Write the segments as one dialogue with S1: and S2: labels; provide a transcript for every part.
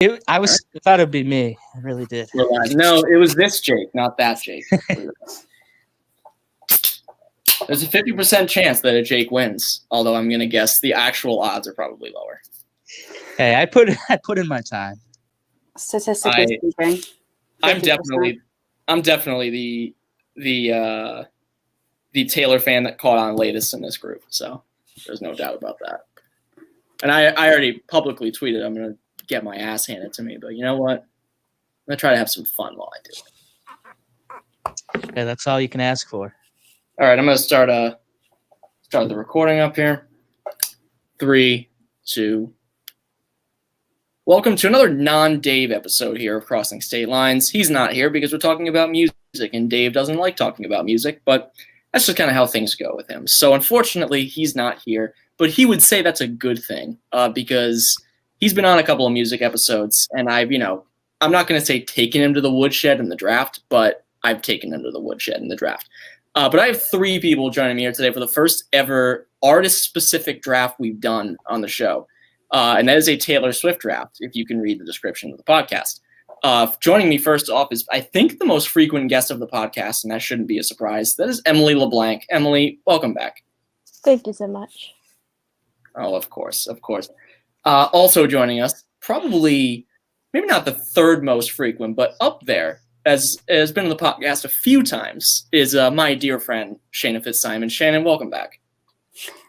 S1: I thought it'd be me. I really did.
S2: No, it was this Jake, not that Jake. There's a 50% chance that a Jake wins, although I'm gonna guess the actual odds are probably lower.
S1: Hey, I put in my time.
S3: Statistically speaking,
S2: I'm definitely the Taylor fan that caught on latest in this group, so there's no doubt about that. And I already publicly tweeted I'm gonna get my ass handed to me, but you know what? I'm gonna try to have some fun while I do it.
S1: Okay, that's all you can ask for.
S2: All right, I'm gonna start the recording up here. 3, 2. Welcome to another non-Dave episode here of Crossing State Lines. He's not here because we're talking about music, and Dave doesn't like talking about music, but that's just kind of how things go with him. So unfortunately, he's not here, but he would say that's a good thing because he's been on a couple of music episodes, and I'm not going to say taken him to the woodshed in the draft, but I've taken him to the woodshed in the draft. But I have 3 people joining me here today for the first ever artist-specific draft we've done on the show. And that is a Taylor Swift draft, if you can read the description of the podcast. Joining me first off is, I think, the most frequent guest of the podcast, and that shouldn't be a surprise. That is Emily LeBlanc. Emily, welcome back.
S4: Thank you so much.
S2: Oh, of course. Also joining us, probably, maybe not the third most frequent, but up there, as has been on the podcast a few times, is my dear friend, Shannon Fitzsimons. Shannon, welcome back.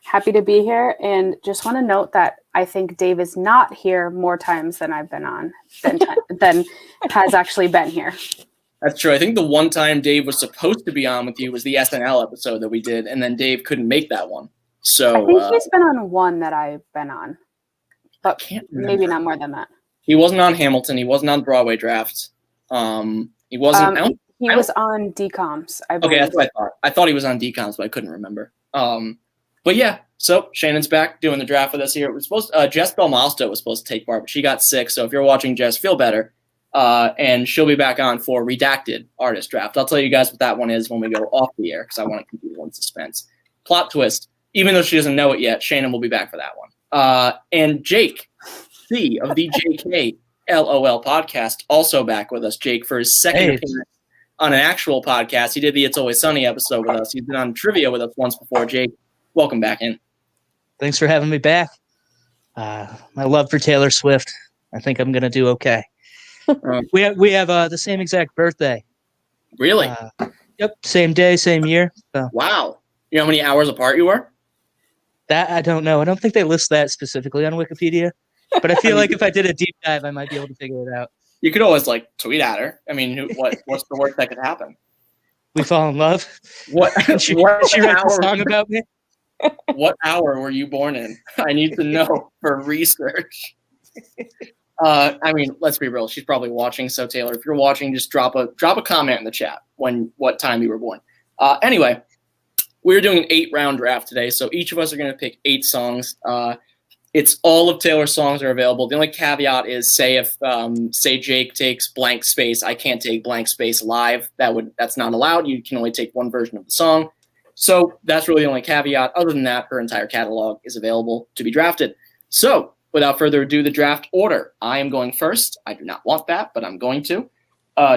S3: happy to be here, and just want to note that I think Dave is not here more times than I've been on, than has actually been here.
S2: That's true. I think the one time Dave was supposed to be on with you was the SNL episode that we did, and then Dave couldn't make that one. So
S3: I think he's been on one that I've been on, but maybe not more than that.
S2: He wasn't on Hamilton. He wasn't on Broadway Draft. He wasn't.
S3: He was on DComs, I believe.
S2: Okay, that's what I thought. I thought he was on DComs, but I couldn't remember. But yeah, so Shannon's back doing the draft with us here. It was supposed Jess Belmosto was supposed to take part, but she got sick. So if you're watching, Jess, feel better. And she'll be back on for Redacted Artist Draft. I'll tell you guys what that one is when we go off the air because I want to keep you in suspense. Plot twist. Even though she doesn't know it yet, Shannon will be back for that one. And Jake C of the JK LOL podcast also back with us. Jake for his second appearance on an actual podcast. He did the It's Always Sunny episode with us. He's been on trivia with us once before. Jake, welcome back in.
S1: Thanks for having me back. My love for Taylor Swift. I think I'm gonna do okay. We have the same exact birthday.
S2: Really?
S1: Yep, same day, same year. So.
S2: Wow. You know how many hours apart you were?
S1: That I don't know. I don't think they list that specifically on Wikipedia. But I feel like if I did a deep dive, I might be able to figure it out.
S2: You could always tweet at her. I mean, what's the worst that could happen?
S1: We fall in love.
S2: What?
S1: She writes a song about me.
S2: What hour were you born in? I need to know for research. I mean, let's be real. She's probably watching. So Taylor, if you're watching, just drop a comment in the chat what time you were born. Anyway, we're doing an 8-round draft today. So each of us are going to pick 8 songs. It's all of Taylor's songs are available. The only caveat is say Jake takes blank space, I can't take blank space live. That's not allowed. You can only take one version of the song. So that's really the only caveat. Other than that, her entire catalog is available to be drafted. So without further ado, the draft order. I am going first. I do not want that, but I'm going to.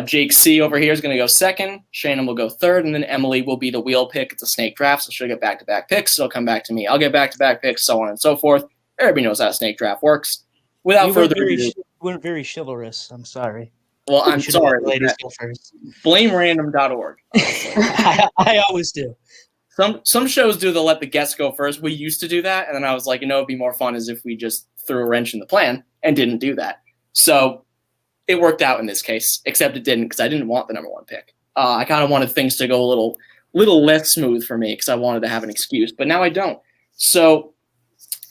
S2: Jake C over here is going to go second. Shannon will go third, and then Emily will be the wheel pick. It's a snake draft, so she'll get back-to-back picks. It'll come back to me. I'll get back-to-back picks, so on and so forth. Everybody knows how a snake draft works. Without further ado,
S1: you weren't very chivalrous. I'm sorry.
S2: Well, I'm sorry.
S1: Ladies go first.
S2: BlameRandom.org.
S1: I always do.
S2: Some shows do. They'll let the guests go first. We used to do that, and then I was like, it'd be more fun as if we just threw a wrench in the plan and didn't do that. So it worked out in this case, except it didn't because I didn't want the number 1 pick. I kind of wanted things to go a little less smooth for me because I wanted to have an excuse, but now I don't. So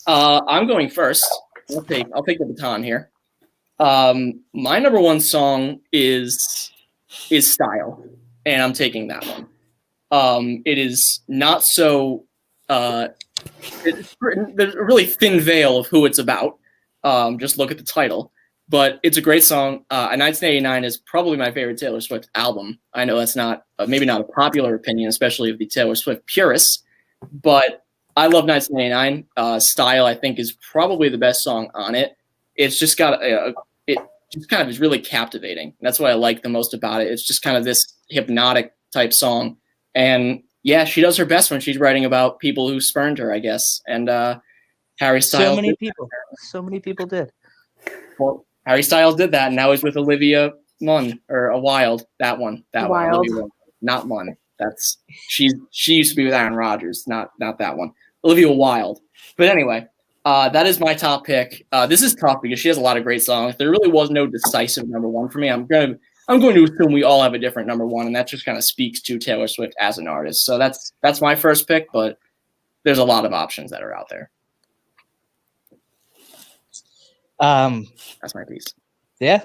S2: I'm going first. I'll take the baton here. My number 1 song is Style, and I'm taking that one. It is not so. There's a really thin veil of who it's about. Just look at the title, but it's a great song. 1989 is probably my favorite Taylor Swift album. I know that's not maybe not a popular opinion, especially of the Taylor Swift purists, but I love 1989. Style, I think, is probably the best song on it. It's just got it just kind of is really captivating. That's what I like the most about it. It's just kind of this hypnotic type song. And yeah, she does her best when she's writing about people who spurned her, I guess. And Harry Styles.
S1: So many people did.
S2: Well, Harry Styles did that, and now he's with Olivia Munn or a Wild. That one,
S3: Wild.
S2: Olivia Munn, not Munn. She used to be with Aaron Rodgers, not that one. Olivia Wilde. But anyway, that is my top pick. This is tough because she has a lot of great songs. There really was no decisive number one for me. I'm going to assume we all have a different number one, and that just kind of speaks to Taylor Swift as an artist. So that's my first pick, but there's a lot of options that are out there. That's my piece.
S1: Yeah.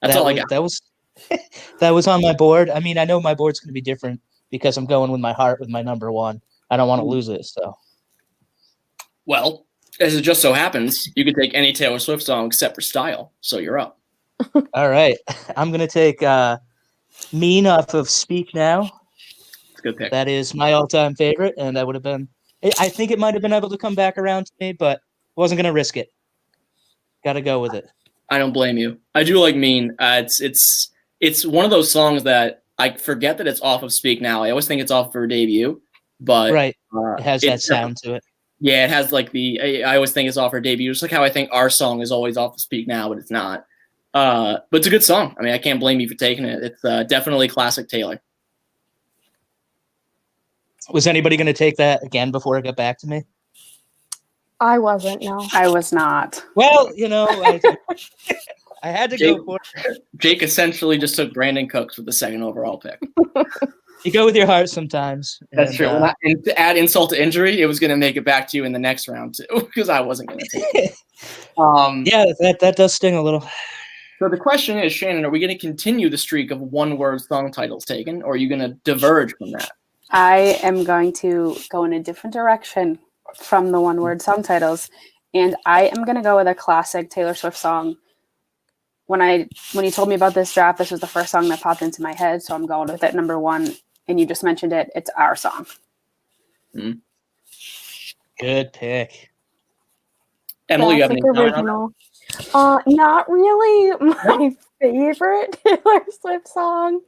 S2: That's all I got.
S1: That was on my board. I mean, I know my board's going to be different because I'm going with my heart with my number one. I don't want to lose it. So,
S2: well, as it just so happens, you could take any Taylor Swift song except for Style. So you're up.
S1: All right. I'm going to take Mean off of Speak Now.
S2: It's a good pick.
S1: That is my all-time favorite, and that would have been – I think it might have been able to come back around to me, but wasn't going to risk it. Got to go with it.
S2: I don't blame you. I do like Mean. It's one of those songs that I forget that it's off of Speak Now. I always think it's off of her debut, but
S1: right. It has that sound to it.
S2: Yeah, it has like I always think it's off her debut, just like how I think our song is always off of Speak Now, but it's not. But it's a good song. I mean, I can't blame you for taking it. It's definitely classic Taylor.
S1: Was anybody going to take that again before it got back to me?
S4: I wasn't, no.
S3: I was not.
S1: Well, I had to go for it.
S2: Jake essentially just took Brandon Cooks with the second overall pick.
S1: You go with your heart sometimes.
S2: That's true. And to add insult to injury, it was going to make it back to you in the next round too, because I wasn't going to take it.
S1: Yeah, that does sting a little.
S2: So the question is, Shannon, are we going to continue the streak of one-word song titles taken, or are you going to diverge from that?
S3: I am going to go in a different direction from the one-word song titles, and I am going to go with a classic Taylor Swift song. When you told me about this draft, this was the first song that popped into my head, so I'm going with it, number one. And you just mentioned it. It's Our Song.
S2: Mm-hmm.
S1: Good pick.
S2: Emily, you have
S4: Classic
S2: any
S4: original. Not really my favorite Taylor Swift song,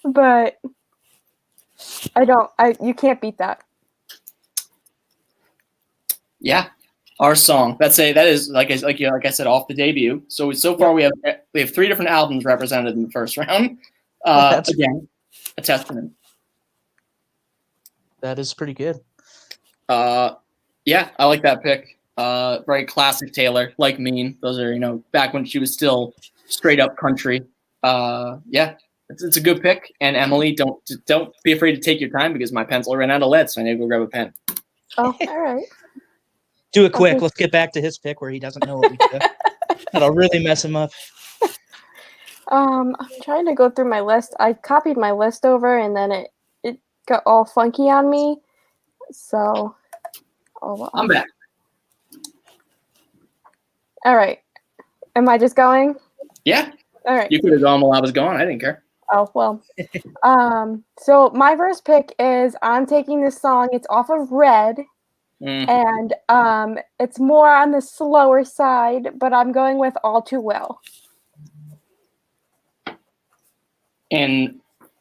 S4: but you can't beat that.
S2: Yeah, Our Song. That is like I said, off the debut. So far we have 3 different albums represented in the first round. Again, a testament.
S1: That is pretty good.
S2: Yeah, I like that pick. Very classic Taylor, like Mean. Those are back when she was still straight up country. Yeah, it's a good pick. And Emily, don't be afraid to take your time because my pencil ran out of lead, so I need to go grab a pen.
S4: Oh, all right.
S1: Do it quick. Let's get back to his pick where he doesn't know what we do. That'll really mess him up.
S4: I'm trying to go through my list. I copied my list over and then it got all funky on me. So,
S2: I'm back.
S4: All right. Am I just going?
S2: Yeah.
S4: All right.
S2: You could have gone while I was gone. I didn't care.
S4: Oh, well. So my first pick is I'm taking this song. It's off of Red. And it's more on the slower side, but I'm going with All Too Well.
S2: And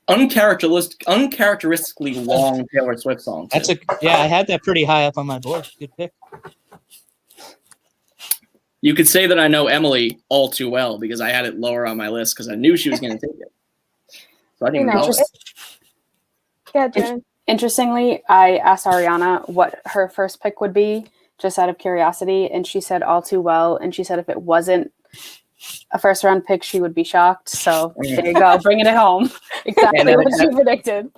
S2: uncharacteristically long Taylor Swift song. Too.
S1: I had that pretty high up on my board. Good pick.
S2: You could say that I know Emily all too well because I had it lower on my list because I knew she was going to take it. So I didn't even know.
S4: Yeah, Jen.
S3: Interestingly, I asked Ariana what her first pick would be, just out of curiosity, and she said All Too Well, and she said if it wasn't a first-round pick, she would be shocked. So there you go, bringing it home. Exactly what she predicted.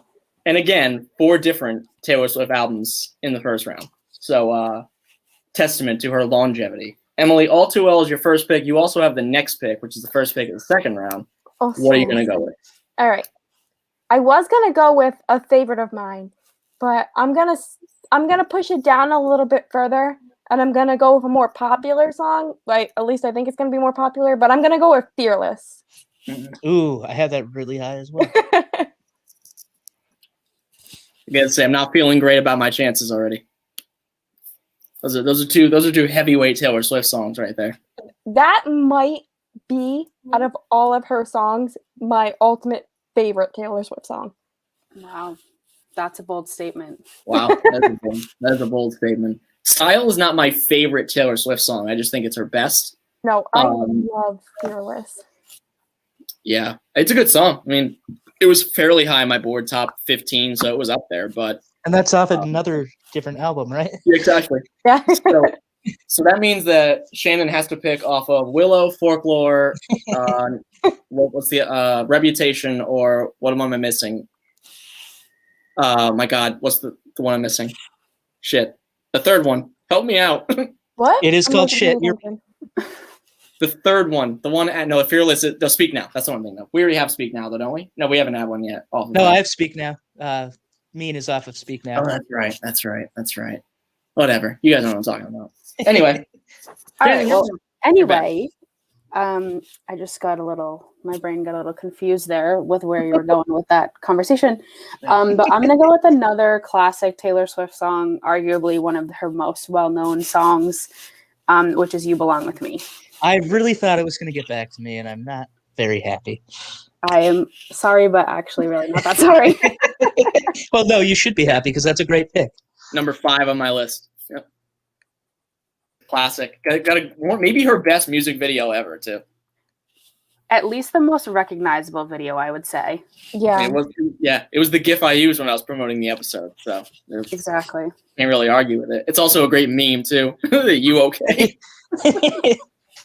S2: And again, 4 different Taylor Swift albums in the first round. So testament to her longevity. Emily, All Too Well is your first pick. You also have the next pick, which is the first pick of the second round.
S4: Awesome.
S2: What are you going to go with?
S4: All right. I was going to go with a favorite of mine, but I'm going to push it down a little bit further, and I'm going to go with a more popular song. Like, at least I think it's going to be more popular, but I'm going to go with Fearless.
S1: Ooh, I have that really high as well.
S2: I gotta say, I'm not feeling great about my chances already. Those are two heavyweight Taylor Swift songs right there.
S4: that might be, out of all of her songs, my ultimate favorite Taylor Swift song.
S3: Wow, that's a bold statement.
S2: Wow, that is a bold statement. Style is not my favorite Taylor Swift song. I just think it's her best.
S4: No, I love Fearless.
S2: Yeah, it's a good song. I mean, it was fairly high on my board, top 15, so it was up there. But
S1: And that's off another different album, right?
S2: yeah, exactly.
S4: Yeah.
S2: So that means that Shannon has to pick off of Willow, Folklore, what's the Reputation, or what am I missing? My God, what's the one I'm missing? Shit, the third one. Help me out.
S4: What?
S1: It is
S4: I'm
S1: called
S4: not
S1: Shit.
S4: paying attention.
S2: The third one, the one at Fearless. No, Speak Now. That's the one thing. We already have Speak Now, though, don't we? No, we haven't had one yet.
S1: No, I have Speak Now. Mean is off of Speak Now.
S2: Oh, that's right. Whatever. You guys know what I'm talking about. Anyway.
S3: All right. Well, anyway, I just my brain got a little confused there with where you were going with that conversation. But I'm going to go with another classic Taylor Swift song, arguably one of her most well-known songs, which is You Belong With Me.
S1: I really thought it was going to get back to me, and I'm not very happy.
S3: I am sorry, but actually really not that sorry.
S1: Well, no, you should be happy because that's a great pick.
S2: Number 5 on my list. Yep. Classic. Maybe her best music video ever, too.
S3: At least the most recognizable video, I would say.
S4: Yeah.
S2: It was the GIF I used when I was promoting the episode. So
S3: Exactly.
S2: can't really argue with it. It's also a great meme, too. You okay?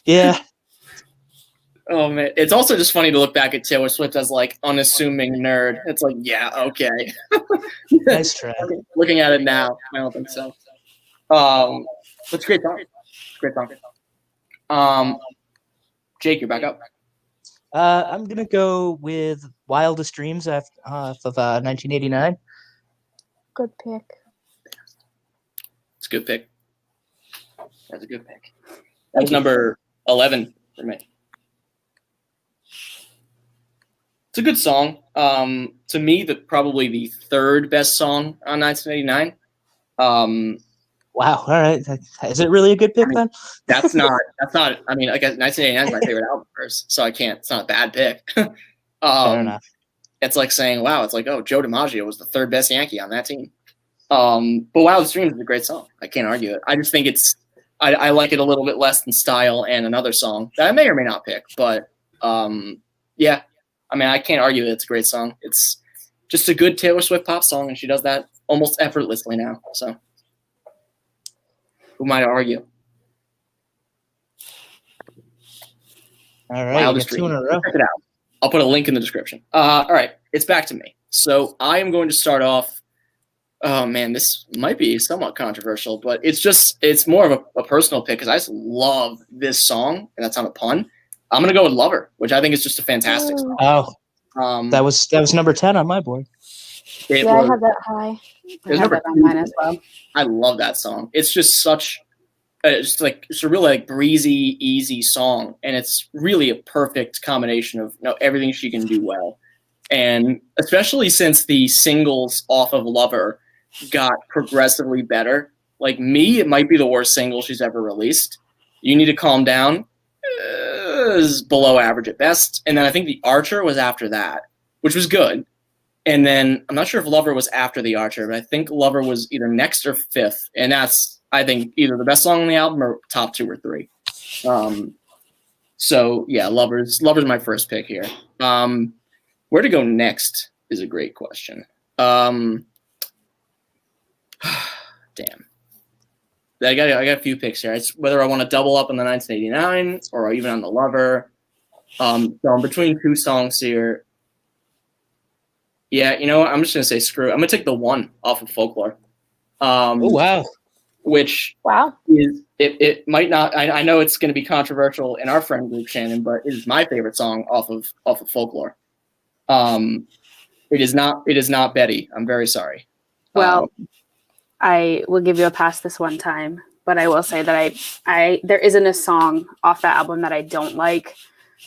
S1: Yeah.
S2: Oh, man. It's also just funny to look back at Taylor Swift as, like, unassuming nerd. It's like, yeah, okay.
S1: Nice try.
S2: Looking at it now, I don't think so. It's a great song. Great song. Jake, you're back up.
S1: I'm going to go with Wildest Dreams off of 1989.
S4: Good pick.
S2: It's a good pick. That's a good pick. That was number 11 for me. It's a good song. To me, probably the third best song on 1989.
S1: Wow. All right. Is it really a good pick then?
S2: That's not. I mean, I guess 1989 is my favorite album first, so I can't. It's not a bad pick.
S1: Fair enough.
S2: It's like saying, wow, it's like, oh, Joe DiMaggio was the third best Yankee on that team. But Wildest Dreams is a great song. I can't argue it. I just think I like it a little bit less than Style and another song that I may or may not pick. But yeah, I mean, I can't argue that it's a great song. It's just a good Taylor Swift pop song, and she does that almost effortlessly now. So who might argue?
S1: All right. You got 2 in a row.
S2: Check it out. I'll put a link in the description. All right, it's back to me. So I am going to start off. Oh man, this might be somewhat controversial, but it's more of a personal pick because I just love this song, and that's not a pun. I'm gonna go with Lover, which I think is just a fantastic song.
S1: Oh, that was number 10 on my board.
S4: I have that high.
S3: I have that on mine as well.
S2: I love that song. It's just such, it's a really like breezy, easy song, and it's really a perfect combination of everything she can do well, and especially since the singles off of Lover got progressively better. Like Me, it might be the worst single she's ever released. You Need to Calm Down is below average at best, and then I think The Archer was after that, which was good. And then I'm not sure if Lover was after The Archer, but I think Lover was either next or 5th. And that's, I think, either the best song on the album or top 2 or 3. So, yeah, Lover's my first pick here. Where to go next is a great question. Damn. I got a few picks here. It's whether I want to double up on the 1989 or even on the Lover. So I'm between 2 songs here. Yeah, you know what? I'm just going to say screw it. I'm going to take the one off of Folklore.
S1: Oh, wow.
S2: Which is, it might not, I know it's going to be controversial in our friend group, Shannon, but it is my favorite song off of Folklore. It is not Betty. I'm very sorry.
S3: Well, I will give you a pass this one time, but I will say that there isn't a song off that album that I don't like,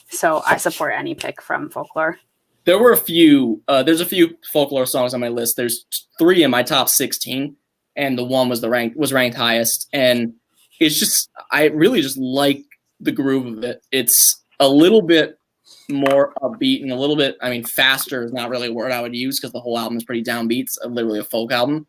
S3: so I support any pick from Folklore.
S2: There were a few. There's a few Folklore songs on my list. There's 3 in my top 16, and the one was ranked highest. And it's just, I really just like the groove of it. It's a little bit more upbeat and a little bit, I mean, faster is not really a word I would use because the whole album is pretty downbeat. It's literally a folk album.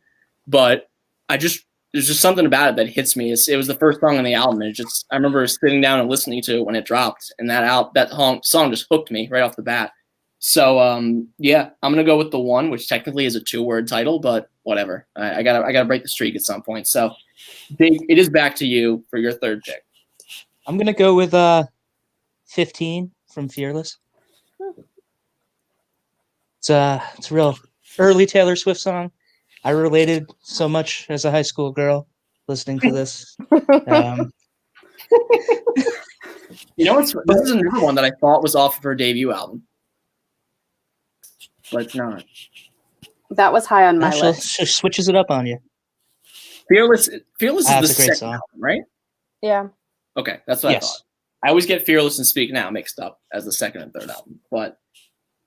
S2: But there's just something about it that hits me. It was the first song on the album. And I remember sitting down and listening to it when it dropped, and that song just hooked me right off the bat. So yeah, I'm gonna go with The One, which technically is a 2-word title, but whatever. I gotta break the streak at some point. So Dave, it is back to you for your third pick.
S1: I'm gonna go with 15 from Fearless. It's a real early Taylor Swift song. I related so much as a high school girl listening to this.
S2: You know what's this is another one that I thought was off of her debut album, but it's not.
S3: That was high on my
S1: She
S3: list.
S1: switches it up on you.
S2: Fearless is the
S1: That's a great
S2: second
S1: song.
S2: album, right?
S4: Yeah.
S2: Okay, that's what I thought. I always get Fearless and Speak Now mixed up as the second and third album. But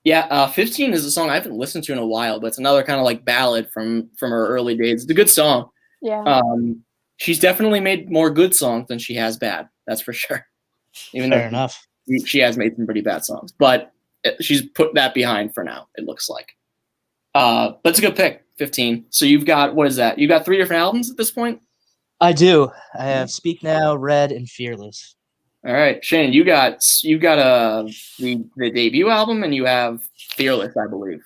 S2: yeah, 15 is a song I haven't listened to in a while, but it's another kind of like ballad from her early days. It's a good song.
S4: Yeah.
S2: She's definitely made more good songs than she has bad. That's for sure. Even
S1: Fair
S2: though
S1: enough.
S2: she has made some pretty bad songs, but she's put that behind for now, it looks like. But it's a good pick, 15. So you've got, what is that? You've got 3 different albums at this point?
S1: I do. I have Speak Now, Red, and Fearless.
S2: All right, Shane, you got the debut album, and you have Fearless, I believe.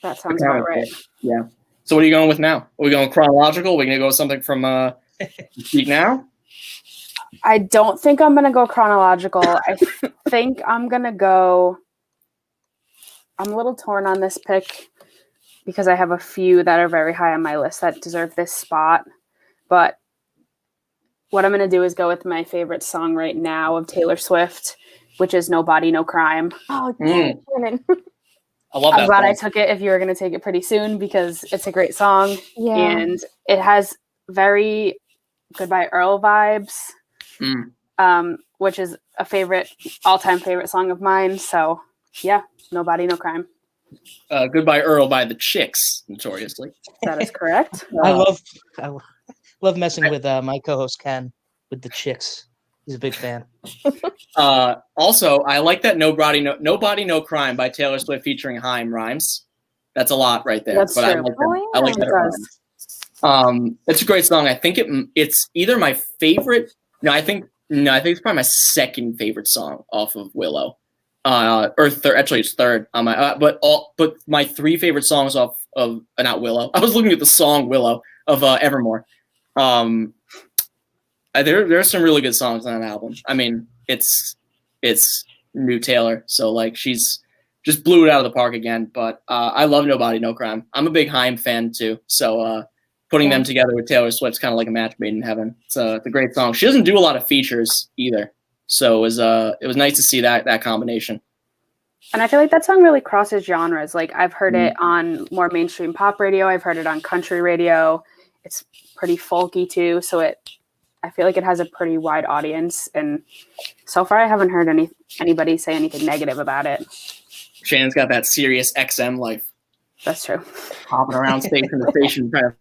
S3: That sounds about right.
S2: Yeah. So what are you going with now? Are we going chronological? Are we going to go with something from Speak Now?
S3: I don't think I'm going to go chronological. I think I'm going to go. I'm a little torn on this pick because I have a few that are very high on my list that deserve this spot. But what I'm going to do is go with my favorite song right now of Taylor Swift, which is No Body, No Crime.
S4: Oh, Shannon.
S2: I love that.
S3: I'm glad
S2: song.
S3: I took it if you were going to take it pretty soon because it's a great song.
S4: Yeah.
S3: And it has very Goodbye Earl vibes, which is a all-time favorite song of mine. So yeah, No Body, No Crime.
S2: Goodbye Earl by the Chicks, notoriously.
S3: That is correct.
S1: I love messing with my co-host Ken with the Chicks. He's a big fan.
S2: Also, I like that No Body, No Crime by Taylor Swift featuring Haim rhymes. That's a lot right there.
S3: That's
S2: but
S3: true.
S2: I like that.
S3: It does.
S2: It's a great song. I think it's either my favorite. I think it's probably my second favorite song off of Willow. Or third. Actually, it's third on my. But my 3 favorite songs off of not Willow. I was looking at the song Willow of Evermore. There are some really good songs on that album. I mean, it's new Taylor, so like she's just blew it out of the park again. But I love No Body, No Crime. I'm a big Haim fan too, so putting them together with Taylor Swift's kind of like a match made in heaven. It's a great song. She doesn't do a lot of features either, so it was nice to see that combination.
S3: And I feel like that song really crosses genres. Like I've heard it on more mainstream pop radio. I've heard it on country radio. It's pretty folky too, so I feel like it has a pretty wide audience, and so far I haven't heard anybody say anything negative about it.
S2: Shannon's got that Sirius XM life.
S3: That's true.
S2: Hopping around station to station trying to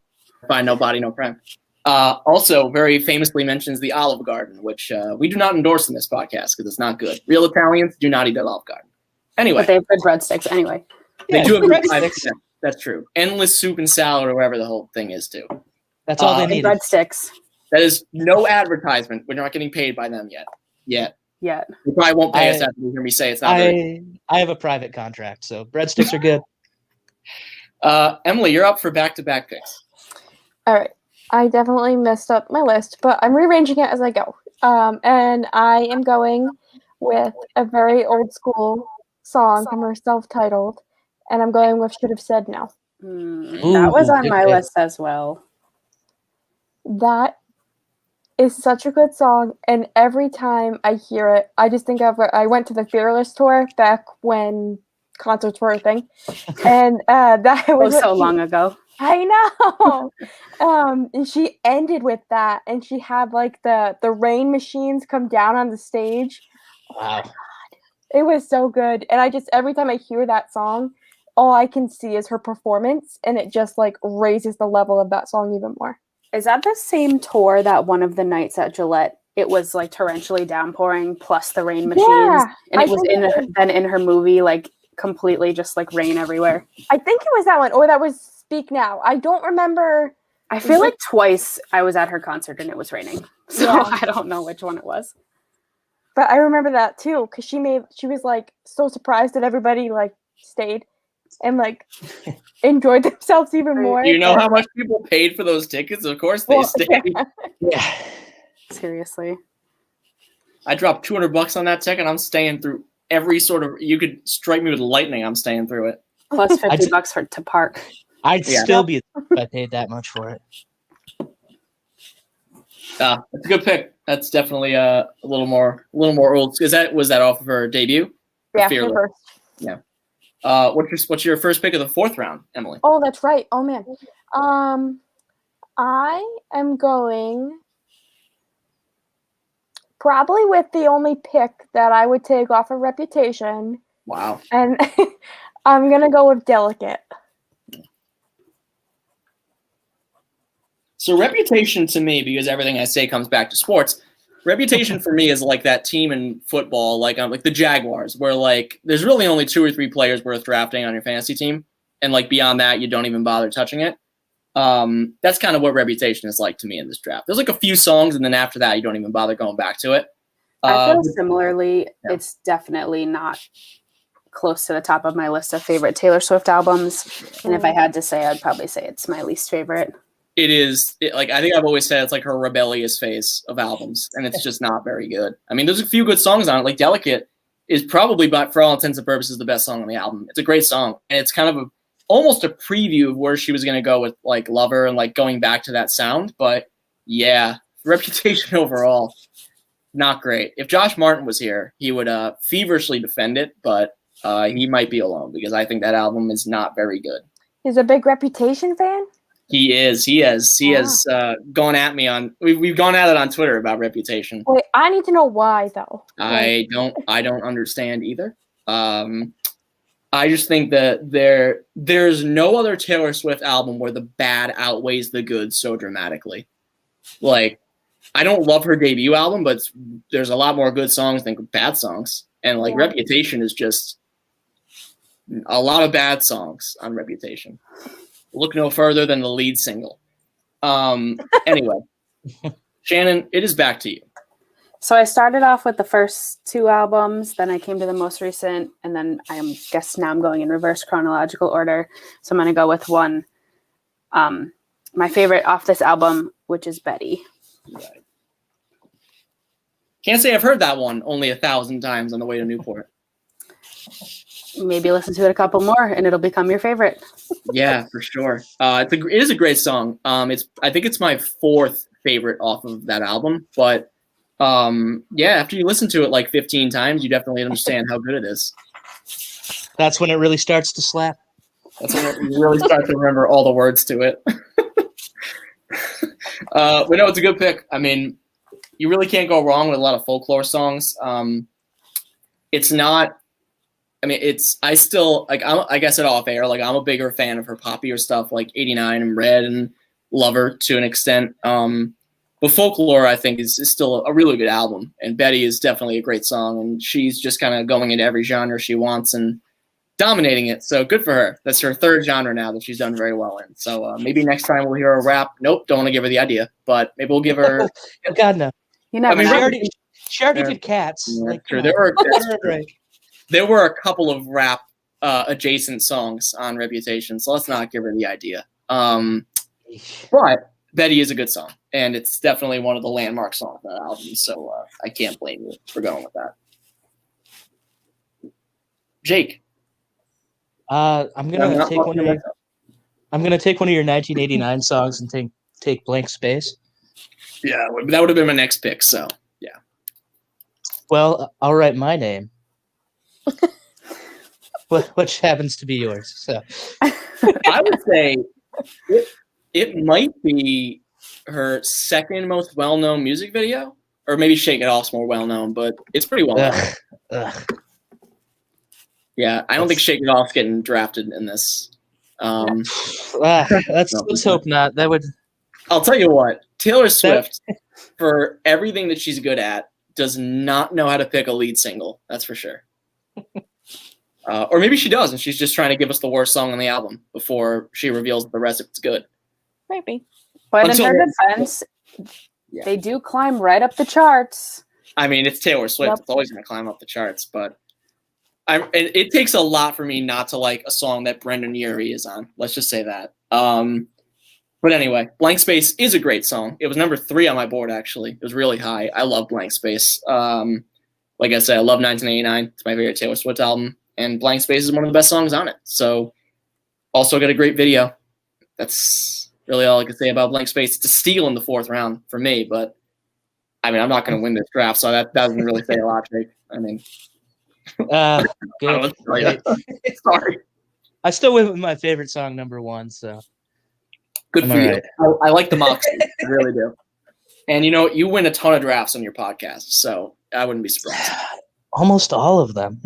S2: find No Body, No Crime. Also, very famously mentions the Olive Garden, which we do not endorse in this podcast because it's not good. Real Italians do not eat at Olive Garden. Anyway.
S3: But they have good breadsticks anyway.
S2: They do have
S1: breadsticks.
S2: That's true. Endless soup and salad or whatever the whole thing is too.
S1: That's all they
S3: And
S1: need.
S3: breadsticks.
S2: That is no advertisement. We're not getting paid by them yet.
S3: Yet.
S2: They probably won't pay us after you hear me say it's not very.
S1: I have a private contract, so breadsticks are good.
S2: Emily, you're up for back-to-back picks.
S4: All right. I definitely messed up my list, but I'm rearranging it as I go. And I am going with a very old school song from her self-titled, and I'm going with Should Have Said No.
S3: That was on my list as well.
S4: That is such a good song, and every time I hear it, I just think of I went to the Fearless tour back when concerts were a thing, and that was
S3: so long ago.
S4: I know. And she ended with that, and she had like the rain machines come down on the stage.
S1: Wow.
S4: It was so good, and I just every time I hear that song, all I can see is her performance, and it just like raises the level of that song even more.
S3: Is that the same tour that one of the nights at Gillette it was like torrentially downpouring plus the rain machines,
S4: Yeah,
S3: and
S4: I
S3: it was
S4: think
S3: then in her movie like completely just like rain everywhere.
S4: I think it was that one, or that was Speak Now. I don't remember.
S3: I feel like twice I was at her concert and it was raining, so
S4: Yeah.
S3: I don't know which one it was.
S4: But I remember that too, because she was like so surprised that everybody like stayed and like enjoyed themselves even more.
S2: Do you know how much people paid for those tickets? Of course they
S4: Well,
S2: stayed.
S1: Yeah.
S3: Seriously.
S2: I dropped $200 on that ticket. I'm staying through every sort of. You could strike me with lightning. I'm staying through it.
S3: Plus $50 to park.
S1: I'd
S2: Yeah.
S1: still be if I paid that much for it.
S2: That's a good pick. That's definitely a little more old. Was that off of her debut?
S4: Yeah,
S2: Fearless.
S4: her first.
S2: What's your first pick of the fourth round, Emily?
S4: Oh, that's right. Oh man. I am going probably with the only pick that I would take off of Reputation,
S2: Wow.
S4: and I'm gonna go with Delicate.
S2: So Reputation to me, because everything I say comes back to sports, Reputation for me is like that team in football, like the Jaguars, where like there's really only 2 or 3 players worth drafting on your fantasy team, and like beyond that, you don't even bother touching it. That's kind of what Reputation is like to me in this draft. There's like a few songs, and then after that, you don't even bother going back to it.
S3: I feel similarly. Yeah. It's definitely not close to the top of my list of favorite Taylor Swift albums. And if I had to say, I'd probably say it's my least favorite.
S2: It is like I think I've always said it's like her rebellious phase of albums, and it's just not very good. I mean, there's a few good songs on it. Like Delicate is probably, but for all intents and purposes, the best song on the album. It's a great song, and it's kind of almost a preview of where she was going to go with like Lover and like going back to that sound. But yeah, Reputation overall, not great. If Josh Martin was here, he would feverishly defend it, but he might be alone because I think that album is not very good.
S4: He's a big Reputation fan.
S2: He has gone at me on. We've gone at it on Twitter about Reputation.
S4: Wait, I need to know why though.
S2: I don't understand either. I just think that there's no other Taylor Swift album where the bad outweighs the good so dramatically. Like, I don't love her debut album, but there's a lot more good songs than bad songs. And like Reputation is just a lot of bad songs on Reputation. Look no further than the lead single. Anyway, Shannon, it is back to you.
S3: So I started off with the first 2 albums, then I came to the most recent, and then I guess now I'm going in reverse chronological order. So I'm going to go with one, my favorite off this album, which is Betty.
S2: Right. Can't say I've heard that one only 1,000 times on the way to Newport.
S3: Maybe listen to it a couple more, and it'll become your favorite.
S2: Yeah, for sure. It is a great song. I think it's my 4th favorite off of that album, but after you listen to it like 15 times, you definitely understand how good it is.
S1: That's when it really starts to slap.
S2: That's when you really start to remember all the words to it. But no, it's a good pick. I mean, you really can't go wrong with a lot of folklore songs. It's not. I mean, I still like I guess it off air. Like I'm a bigger fan of her poppier stuff, like '89 and Red and Lover to an extent. But Folklore, I think, is still a really good album, and Betty is definitely a great song, and she's just kind of going into every genre she wants and dominating it. So good for her. That's her 3rd genre now that she's done very well in. So maybe next time we'll hear her rap. Nope, don't want to give her the idea, but maybe we'll give her.
S1: God no.
S3: You never know.
S1: She already did Cats.
S2: Yeah,
S1: like,
S2: true.
S1: There
S2: were a couple of rap adjacent songs on Reputation, so let's not give her the idea. But Betty is a good song, and it's definitely one of the landmark songs of that album, so I can't blame you for going with that. Jake.
S1: I'm gonna take one of your 1989 songs and take Blank Space.
S2: Yeah, that would have been my next pick, so yeah.
S1: Well, I'll write my name. Which happens to be yours. So
S2: I would say it might be her 2nd most well-known music video, or maybe Shake It Off's more well-known, but it's pretty well-known. Yeah, I don't think Shake It Off's getting drafted in this.
S1: Let's hope not. That would.
S2: I'll tell you what, Taylor Swift for everything that she's good at, does not know how to pick a lead single. That's for sure. Or maybe she does, and she's just trying to give us the worst song on the album before she reveals the rest of it's good.
S4: Maybe.
S3: But
S2: Until
S3: in her
S2: then-
S3: defense,
S2: Yeah.
S3: they do climb right up the charts.
S2: I mean, it's Taylor Swift.
S4: Yep.
S2: It's always going to climb up the charts, but it takes a lot for me not to like a song that Brendan Urie is on. Let's just say that. But anyway, Blank Space is a great song. It was number 3 on my board, actually. It was really high. I love Blank Space. Like I said, I love 1989. It's my favorite Taylor Swift album. And Blank Space is one of the best songs on it. So also got a great video. That's really all I can say about Blank Space. It's a steal in the 4th round for me, but I mean, I'm not going to win this draft, so that doesn't really say a lot, Jake. I mean,
S1: Good.
S2: I don't know what to tell you. Sorry.
S1: I still went with my favorite song, number 1. So
S2: Good
S1: I'm
S2: for you.
S1: all
S2: I like the Moxie. I really do. And you know, you win a ton of drafts on your podcast, so I wouldn't be surprised.
S1: almost all of them.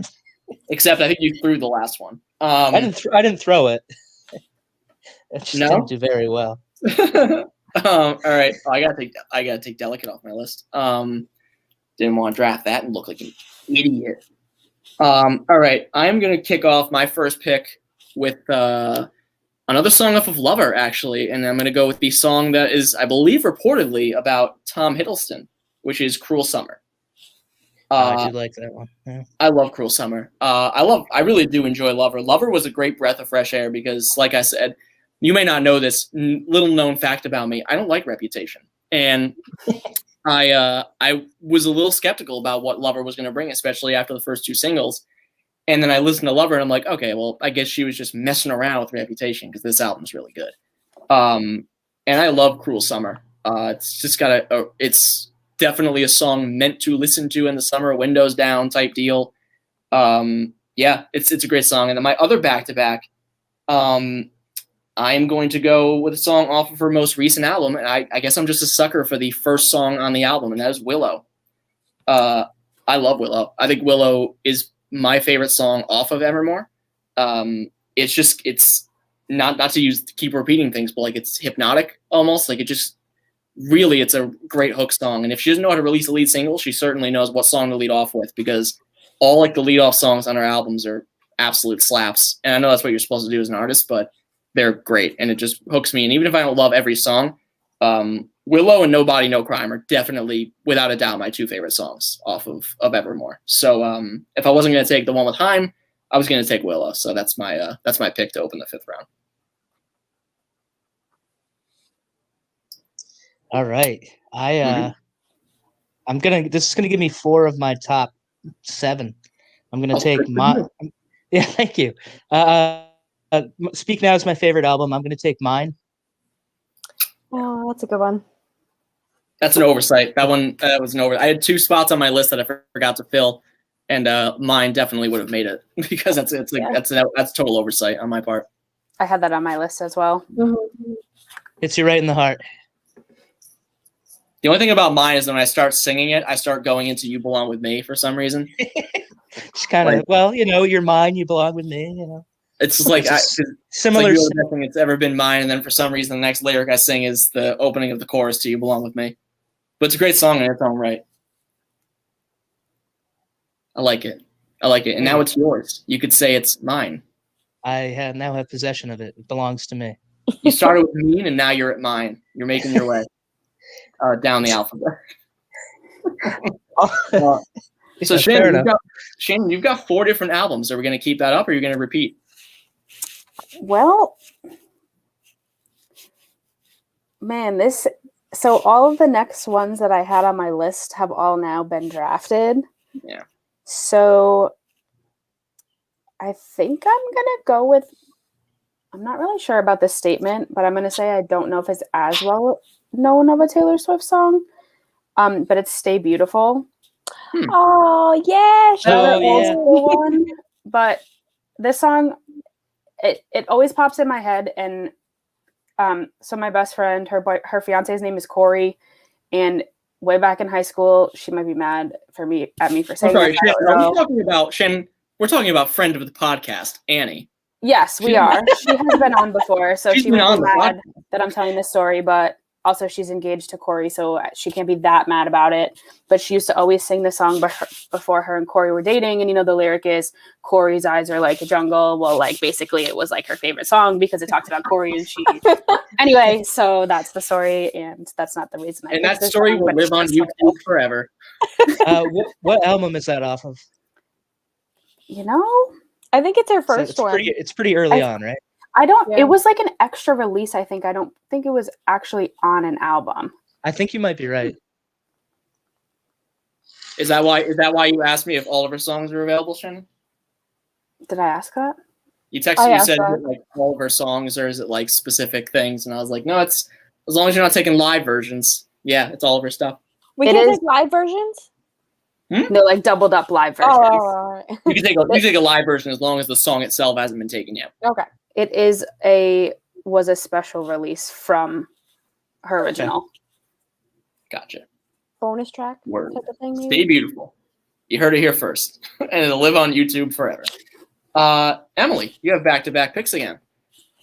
S2: Except I think you threw the last one.
S1: I didn't throw it. It just
S2: No?
S1: didn't do very well.
S2: All right. Oh, I gotta take Delicate off my list. Didn't want to draft that and look like an idiot. All right. I'm gonna kick off my first pick with another song off of Lover, actually, and I'm gonna go with the song that is, I believe, reportedly about Tom Hiddleston, which is "Cruel Summer."
S1: I do like that one. Yeah.
S2: I love Cruel Summer. I really do enjoy Lover. Lover was a great breath of fresh air because, like I said, you may not know this little known fact about me. I don't like Reputation. And I was a little skeptical about what Lover was going to bring, especially after the first 2 singles. And then I listened to Lover and I'm like, okay, well, I guess she was just messing around with Reputation because this album's really good. And I love Cruel Summer. It's just got it's definitely a song meant to listen to in the summer, windows down type deal. Yeah, it's a great song. And then my other back-to-back, I am going to go with a song off of her most recent album, and I guess I'm just a sucker for the first song on the album, and that is Willow. I love Willow. I think Willow is my favorite song off of Evermore. It's not to keep repeating things, but like it's hypnotic almost. Like it's a great hook song. And if she doesn't know how to release a lead single, she certainly knows what song to lead off with because all like the lead off songs on her albums are absolute slaps. And I know that's what you're supposed to do as an artist, but they're great. And it just hooks me. And even if I don't love every song, Willow and Nobody No Crime are definitely, without a doubt, my 2 favorite songs off of Evermore. So if I wasn't going to take the one with Haim, I was going to take Willow. So that's my pick to open the 5th round.
S1: All right. This is gonna give me 4 of my top 7. I'm gonna take yeah, thank you. Speak Now is my favorite album. I'm gonna take Mine.
S4: Oh, that's a good one.
S2: That's an oversight. That one was an oversight. I had 2 spots on my list that I forgot to fill, and Mine definitely would have made it because that's total oversight on my part.
S3: I had that on my list as well.
S4: Mm-hmm.
S1: Hits you right in the heart.
S2: The only thing about Mine is when I start singing it, I start going into "You Belong with Me" for some reason.
S1: It's kind of
S2: Like-
S1: well, you're mine. You belong with me.
S2: It's just like
S1: Similar.
S2: It's like you're the best thing that's ever been mine, and then for some reason, the next lyric I sing is the opening of the chorus to "You Belong with Me." But it's a great song in its own right. I like it, and now it's yours. You could say it's mine.
S1: I now have possession of it. It belongs to me.
S2: You started with mean, and now you're at mine. You're making your way down the alphabet. So
S1: Yeah,
S2: Shannon, you've got 4 different albums. Are we going to keep that up, or are you going to repeat?
S3: Well, man, so all of the next ones that I had on my list have all now been drafted.
S2: Yeah.
S3: So I think I'm going to go with, I'm not really sure about this statement, but I'm going to say I don't know if it's as well known of a Taylor Swift song, but it's Stay Beautiful.
S4: Oh yeah,
S1: Oh, yeah.
S3: One. But this song, it always pops in my head, and so my best friend, her fiance's name is Corey, and way back in high school, she might be mad at me for saying
S2: I'm sorry,
S3: this, I
S2: Shannon,
S3: don't
S2: are
S3: know.
S2: we talking about Shannon? We're talking about friend of the podcast, Annie.
S3: Yes, we are. She has been on before, so
S2: She's
S3: she
S2: been
S3: might
S2: on
S3: be
S2: the
S3: mad that I'm telling this story, but also she's engaged to Corey, so she can't be that mad about it. But she used to always sing the song before her and Corey were dating. And, the lyric is, Corey's eyes are like a jungle. Well, like, basically it was like her favorite song because it talked about Corey and she. Anyway, so that's the story. And that's not the reason I
S2: And
S3: picked
S2: that
S3: this
S2: story
S3: song,
S2: will
S3: but
S2: live on
S3: it's just
S2: YouTube forever.
S1: What album is that off of?
S4: I think it's her
S1: So
S4: first
S1: it's
S4: one.
S1: pretty early on, right?
S3: I don't.
S4: Yeah.
S3: It was like an extra release. I think. I don't think it was actually on an album.
S1: I think you might be right.
S2: Is that why you asked me if all of her songs are available, Shannon?
S3: Did I ask that?
S2: You texted,
S4: I
S2: you
S4: asked
S2: said,
S4: that.
S2: is it like all of her songs, or is it like specific things? And I was like, no, it's as long as you're not taking live versions. Yeah, it's all of her stuff.
S4: We
S3: It
S4: can
S3: is-
S4: take live versions.
S3: No, like doubled up live versions.
S4: Oh, all right.
S2: You can take a live version as long as the song itself hasn't been taken yet.
S4: Okay.
S3: It was a special release from her original.
S2: Gotcha.
S4: Bonus track
S2: Word.
S4: type of thing.
S2: Stay
S4: Maybe?
S2: beautiful. You heard it here first, and it'll live on YouTube forever. Emily, you have back-to-back picks again.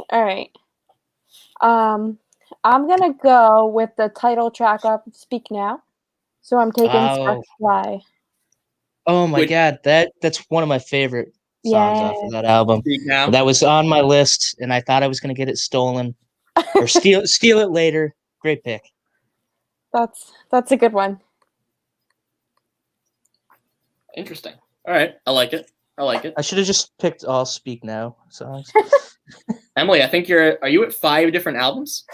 S4: All right. I'm gonna go with the title track of "Speak Now." So I'm taking
S1: Oh.
S4: "Sparks Fly."
S1: Oh my
S2: Wait.
S1: god, that's one of my favorite songs off of that album.
S2: Speak now.
S1: That was on my list, and I thought I was gonna get it stolen or steal it later. Great pick.
S4: That's a good one.
S2: Interesting. All right, I like it.
S1: I should have just picked all Speak Now songs.
S2: Emily, I think are you at 5 different albums?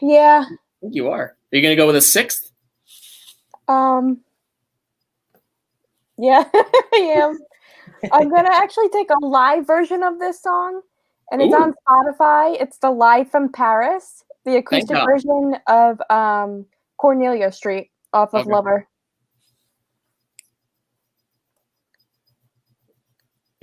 S4: Yeah.
S2: I think you are. Are you going to go with a 6th?
S4: Yeah, I am. I'm gonna actually take a live version of this song, and it's
S2: Ooh.
S4: on Spotify. It's the Live from Paris, the acoustic
S2: God.
S4: version of Cornelia Street off of
S2: Okay.
S4: Lover.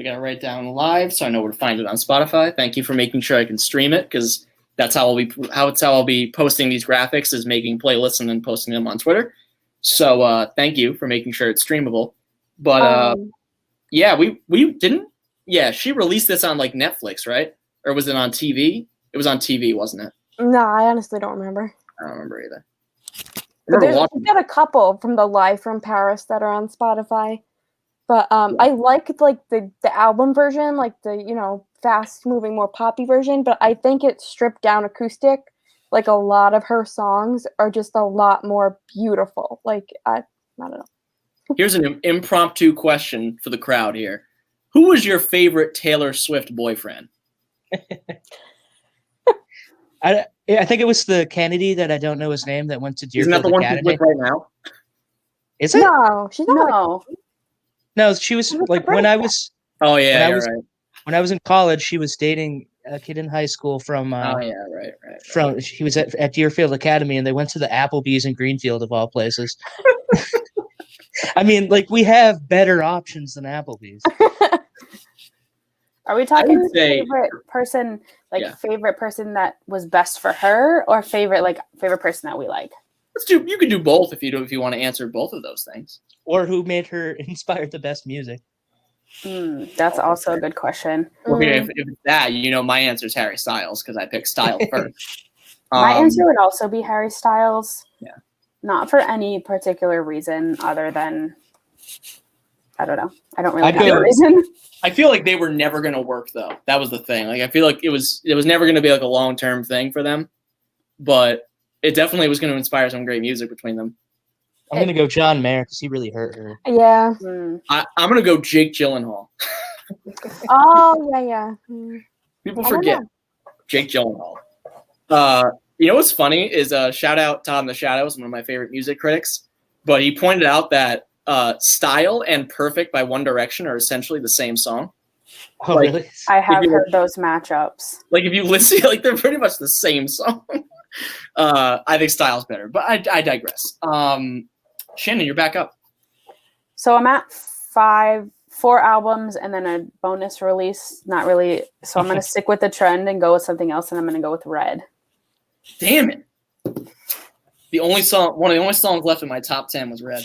S2: I got to write down live so I know where to find it on Spotify. Thank you for making sure I can stream it, because that's how I'll be posting these graphics, is making playlists and then posting them on Twitter. So thank you for making sure it's streamable. But yeah, we didn't. Yeah, she released this on like Netflix, right? Or was it on TV? It was on TV, wasn't it?
S4: No, I honestly don't remember.
S2: I don't remember either. I
S4: But
S2: remember watching.
S4: we've got a couple from the Live from Paris that are on Spotify. But I like the album version, like the fast moving, more poppy version. But I think it's stripped down acoustic. Like a lot of her songs are just a lot more beautiful. Like I don't know.
S2: Here's an impromptu question for the crowd here. Who was your favorite Taylor Swift boyfriend?
S1: I think it was the Kennedy that I don't know his name that went to
S2: Isn't that
S1: Deerfield
S2: the one she's
S1: Academy.
S2: with right now?
S1: Is it?
S4: No, she's not.
S3: No.
S1: No, she was
S4: was
S1: like
S4: the
S1: when I
S4: British
S1: was
S2: Oh yeah,
S1: When I
S2: you're
S1: was-
S2: right.
S1: when I was in college. She was dating a kid in high school from
S2: Oh yeah, right.
S1: he was at Deerfield Academy, and they went to the Applebee's in Greenfield of all places. I mean, like, we have better options than Applebee's.
S3: Are we talking
S2: would say-
S3: favorite person,
S2: Yeah.
S3: favorite person that was best for her, or favorite person that we like?
S2: You could do both if you want to answer both of those things.
S1: Or who made her inspired the best music.
S3: That's also a good question.
S2: Well, if it's that, my answer is Harry Styles, because I picked style first.
S3: My answer would also be Harry Styles.
S2: Yeah.
S3: Not for any particular reason other than, I don't know. I don't really
S1: I'd
S3: have
S1: go-
S3: a reason.
S2: I feel like they were never going to work, though. That was the thing. Like, I feel like it was never going to be like a long-term thing for them, but it definitely was going to inspire some great music between them.
S1: I'm gonna go John Mayer because he really hurt her.
S4: Yeah.
S2: I'm going to go Jake Gyllenhaal.
S4: Oh yeah.
S2: People
S4: I don't
S2: forget
S4: know.
S2: Jake Gyllenhaal. What's funny is shout out Todd in the Shadows, one of my favorite music critics, but he pointed out that Style and Perfect by One Direction are essentially the same song.
S1: Oh,
S2: Like-
S1: really?
S3: I have
S2: you-
S3: heard those matchups.
S2: Like, if you listen, like, they're pretty much the same song. I think Style's better, but I digress. Shannon, you're back up.
S3: So I'm at 4 albums and then a bonus release. Not really. So I'm going to stick with the trend and go with something else, and I'm going to go with Red.
S2: Damn it. One of the only songs left in my top 10 was Red.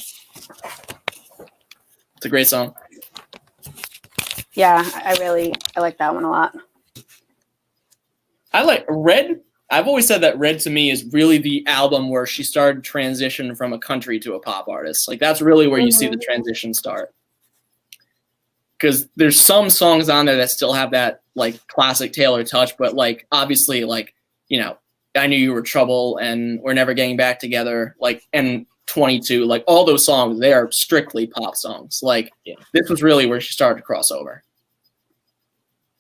S2: It's a great song.
S3: Yeah, I like that one a lot.
S2: I like Red. I've always said that Red to me is really the album where she started transition from a country to a pop artist. Like that's really where you see the transition start. Because there's some songs on there that still have that like classic Taylor touch, but like obviously like, you know, I Knew You Were Trouble and We're Never Getting Back Together, like, and 22, like all those songs, they are strictly pop songs. Like this was really where she started to cross over.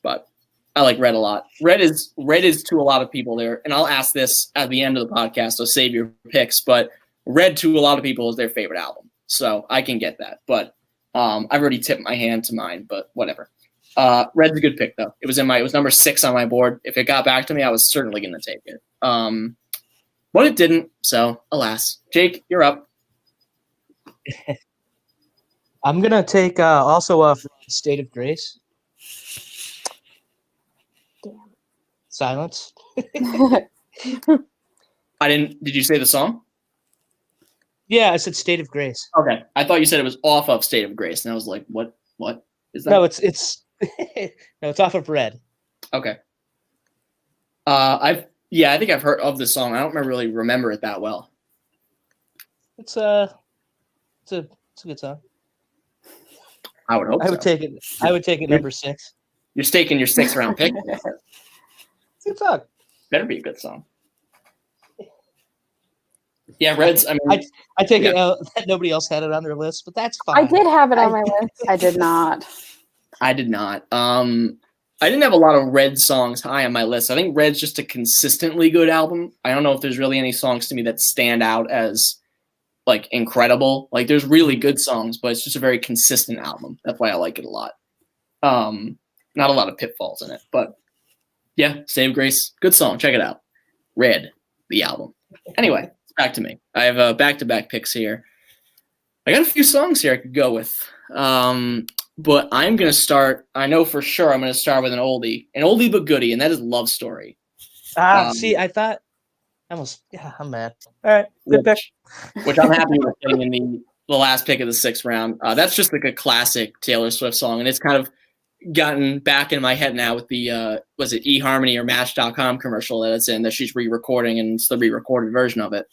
S2: But I like Red a lot. Red is to a lot of people there, and I'll ask this at the end of the podcast, so save your picks, but Red to a lot of people is their favorite album. So I can get that. But I've already tipped my hand to mine, but whatever. Red's a good pick though. It was number 6 on my board. If it got back to me, I was certainly going to take it. But it didn't, so alas. Jake, you're up.
S1: I'm gonna take also State of Grace.
S4: Damn.
S1: Silence.
S2: Did you say the song?
S1: Yeah, I said State of Grace.
S2: Okay. I thought you said it was off of State of Grace, and I was like, what is that?
S1: No, it's no, it's off of Red.
S2: Okay. I think I've heard of the song. I don't really remember it that well.
S1: It's a good song.
S2: I would hope
S1: I would take it. I would take it number 6.
S2: You're staking your 6th round pick.
S1: It's a good song.
S2: Better be a good song. Yeah, Reds. I mean,
S1: I take it out that nobody else had it on their list, but that's fine.
S4: I did have it on my list.
S3: I did not.
S2: I did not. I didn't have a lot of Red songs high on my list. I think Red's just a consistently good album. I don't know if there's really any songs to me that stand out as like incredible. Like there's really good songs, but it's just a very consistent album. That's why I like it a lot. Not a lot of pitfalls in it, but yeah, Save Grace, good song. Check it out. Red, the album. Anyway, it's back to me. I have back-to-back picks here. I got a few songs here I could go with. But I'm going to start, I know for sure I'm going to start with an oldie but goodie, and that is Love Story.
S1: See, I thought, I'm mad. All right, good pick.
S2: Which I'm happy with getting in the last pick of the 6th round. That's just like a classic Taylor Swift song, and it's kind of gotten back in my head now with the, was it eHarmony or Match.com commercial that it's in, that she's re-recording, and it's the re-recorded version of it.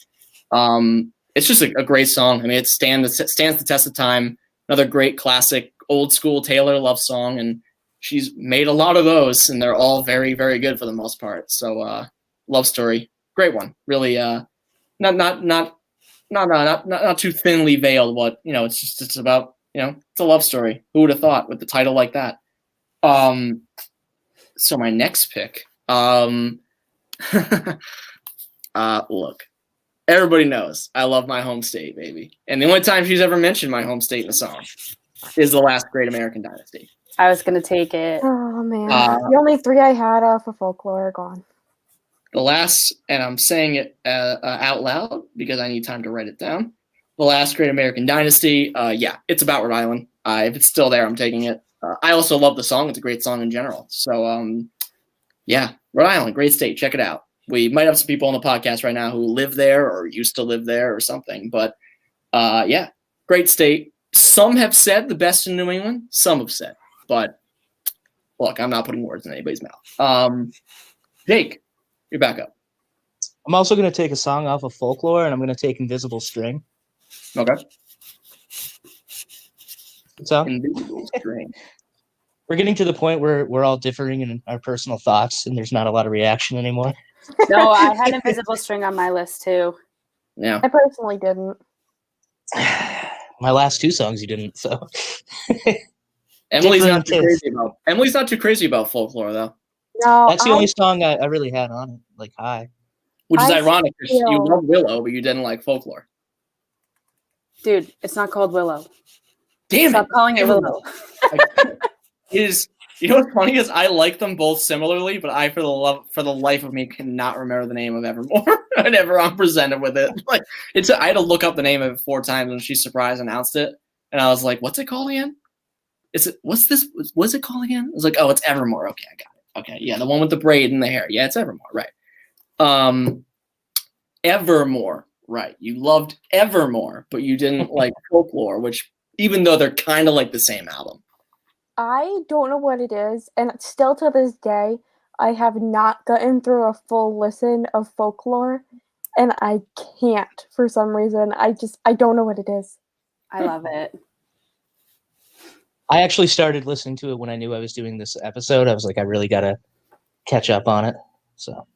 S2: It's just a great song. I mean, it stands the test of time. Another great classic old school Taylor love song, and she's made a lot of those, and they're all very, very good for the most part. So, Love Story, great one. Really, not too thinly veiled. What it's about. It's a love story. Who would have thought with the title like that? So my next pick. Look. Everybody knows I love my home state, baby. And the only time she's ever mentioned my home state in a song is The Last Great American Dynasty.
S3: I was going to take it.
S4: Oh, man. The only 3 I had for Folklore are gone.
S2: The last, and I'm saying it out loud because I need time to write it down. The Last Great American Dynasty. Yeah, it's about Rhode Island. If it's still there, I'm taking it. I also love the song. It's a great song in general. So, yeah, Rhode Island, great state. Check it out. We might have some people on the podcast right now who live there or used to live there or something. But, yeah, great state. Some have said the best in New England. Some have said. But, look, I'm not putting words in anybody's mouth. Jake, you're back up.
S1: I'm also going to take a song off of Folklore, and I'm going to take Invisible String.
S2: Okay.
S1: Good song.
S2: Invisible String.
S1: We're getting to the point where we're all differing in our personal thoughts, and there's not a lot of reaction anymore.
S3: No, I had Invisible String on my list too.
S2: Yeah.
S4: I personally didn't.
S1: My last 2 songs you didn't, so.
S2: Emily not too crazy about Folklore though.
S4: No,
S1: That's the only song I really had on it, like high.
S2: Which is
S4: I
S2: ironic because you
S4: feel-
S2: love Willow, but you didn't like Folklore.
S3: Dude, it's not called Willow.
S2: Damn
S3: Stop
S2: it.
S3: calling it Willow.
S2: You know what's funny is I like them both similarly, but I for the life of me cannot remember the name of Evermore whenever I'm presented with it. Like I had to look up the name of it 4 times when she surprise announced it, and I was like, "What's it called again? What's it called again?" I was like, "Oh, it's Evermore." Okay, I got it. Okay, yeah, the one with the braid and the hair. Yeah, it's Evermore, right? Evermore, right? You loved Evermore, but you didn't like Folklore, which even though they're kind of like the same album.
S4: I don't know what it is, and still to this day, I have not gotten through a full listen of Folklore, and I can't for some reason. I don't know what it is.
S3: I love it.
S1: I actually started listening to it when I knew I was doing this episode. I was like, I really gotta catch up on it. So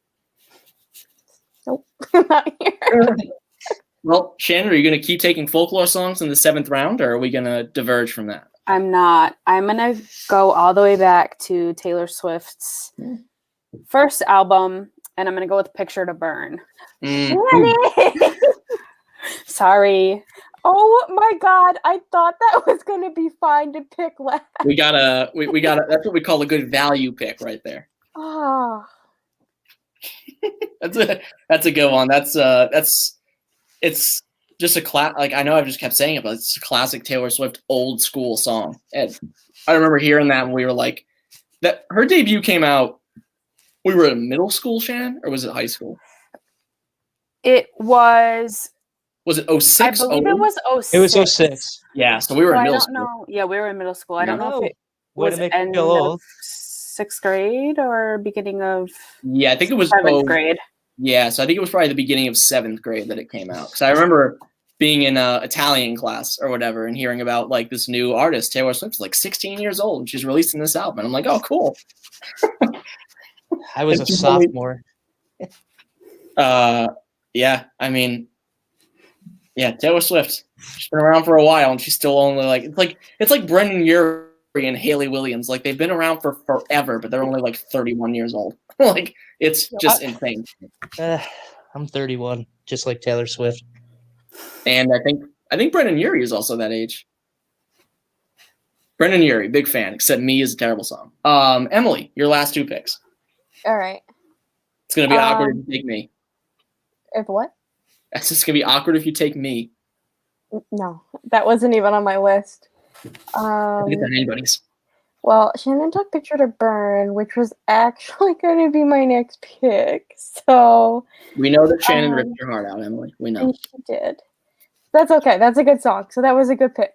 S4: Nope, not here.
S2: Well, Shannon, are you going to keep taking Folklore songs in the 7th round, or are we going to diverge from that?
S3: I'm not. I'm going to go all the way back to Taylor Swift's first album, and I'm going to go with Picture to Burn. Sorry.
S4: Oh my god, I thought that was gonna be fine to pick last.
S2: We gotta. That's what we call a good value pick right there.
S4: Oh,
S2: That's a good one. It's just a like I know I've just kept saying it, but it's a classic Taylor Swift old school song. And I remember hearing that when we were like, that her debut came out. We were in middle school, Shannon, or was it high school?
S3: It was.
S2: Was it 06?
S3: I believe it was 06.
S1: it was 06.
S2: Yeah, so we were
S3: So
S2: in
S3: I
S2: middle
S3: don't
S2: school.
S3: know. Yeah, we were in middle school. I don't know if it
S1: Way
S3: was
S1: to make me
S3: end
S1: feel
S3: of
S1: old.
S3: 6th grade or beginning of
S2: Yeah, I think it was
S3: 7th grade.
S2: Yeah, so I think it was probably the beginning of 7th grade that it came out. Because I remember being in Italian class or whatever and hearing about like this new artist, Taylor Swift's like 16 years old and she's releasing this album. And I'm like, oh, cool.
S1: I was a
S2: It's
S1: sophomore.
S2: Yeah, I mean, yeah, Taylor Swift. She's been around for a while and she's still only like it's like Brendan Urie and Hayley Williams. Like they've been around for forever, but they're only like 31 years old. Like it's just insane.
S1: I'm 31, just like Taylor Swift.
S2: And I think Brendan Urie is also that age. Brendan Urie, big fan, except Me is a terrible song. Emily, your last 2 picks.
S4: all right.
S2: It's gonna be awkward if you take me.
S4: If what?
S2: It's just gonna be awkward if you take me.
S4: No, that wasn't even on my list.
S2: I think it's on anybody's.
S4: Well, Shannon took Picture to Burn, which was actually going to be my next pick. So
S2: We know that Shannon ripped your heart out, Emily. We know.
S4: and she did. That's okay. That's a good song. So that was a good pick.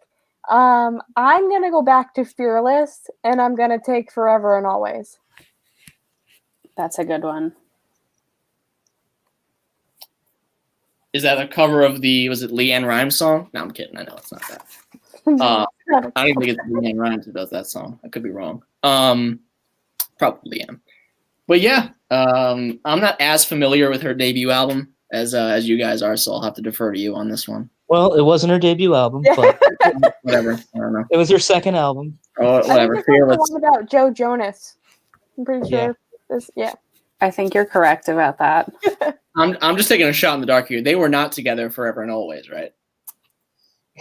S4: I'm gonna go back to Fearless, and I'm gonna take Forever and Always.
S3: That's a good one.
S2: Is that a cover of was it Leanne Rimes song? No, I'm kidding. I know it's not that. I don't even think it's Leanne Rimes who does that song. I could be wrong. Probably am. But yeah, I'm not as familiar with her debut album as you guys are, so I'll have to defer to you on this one.
S1: Well, it wasn't her debut album, but
S2: Whatever. I don't know.
S1: it was her second album.
S2: Oh,
S4: I think
S2: whatever.
S4: it's also
S2: Fearless.
S4: the one about Joe Jonas. I'm pretty
S1: Yeah.
S4: sure. Yeah.
S3: I think you're correct about that.
S2: I'm just taking a shot in the dark here. They were not together forever and always, right?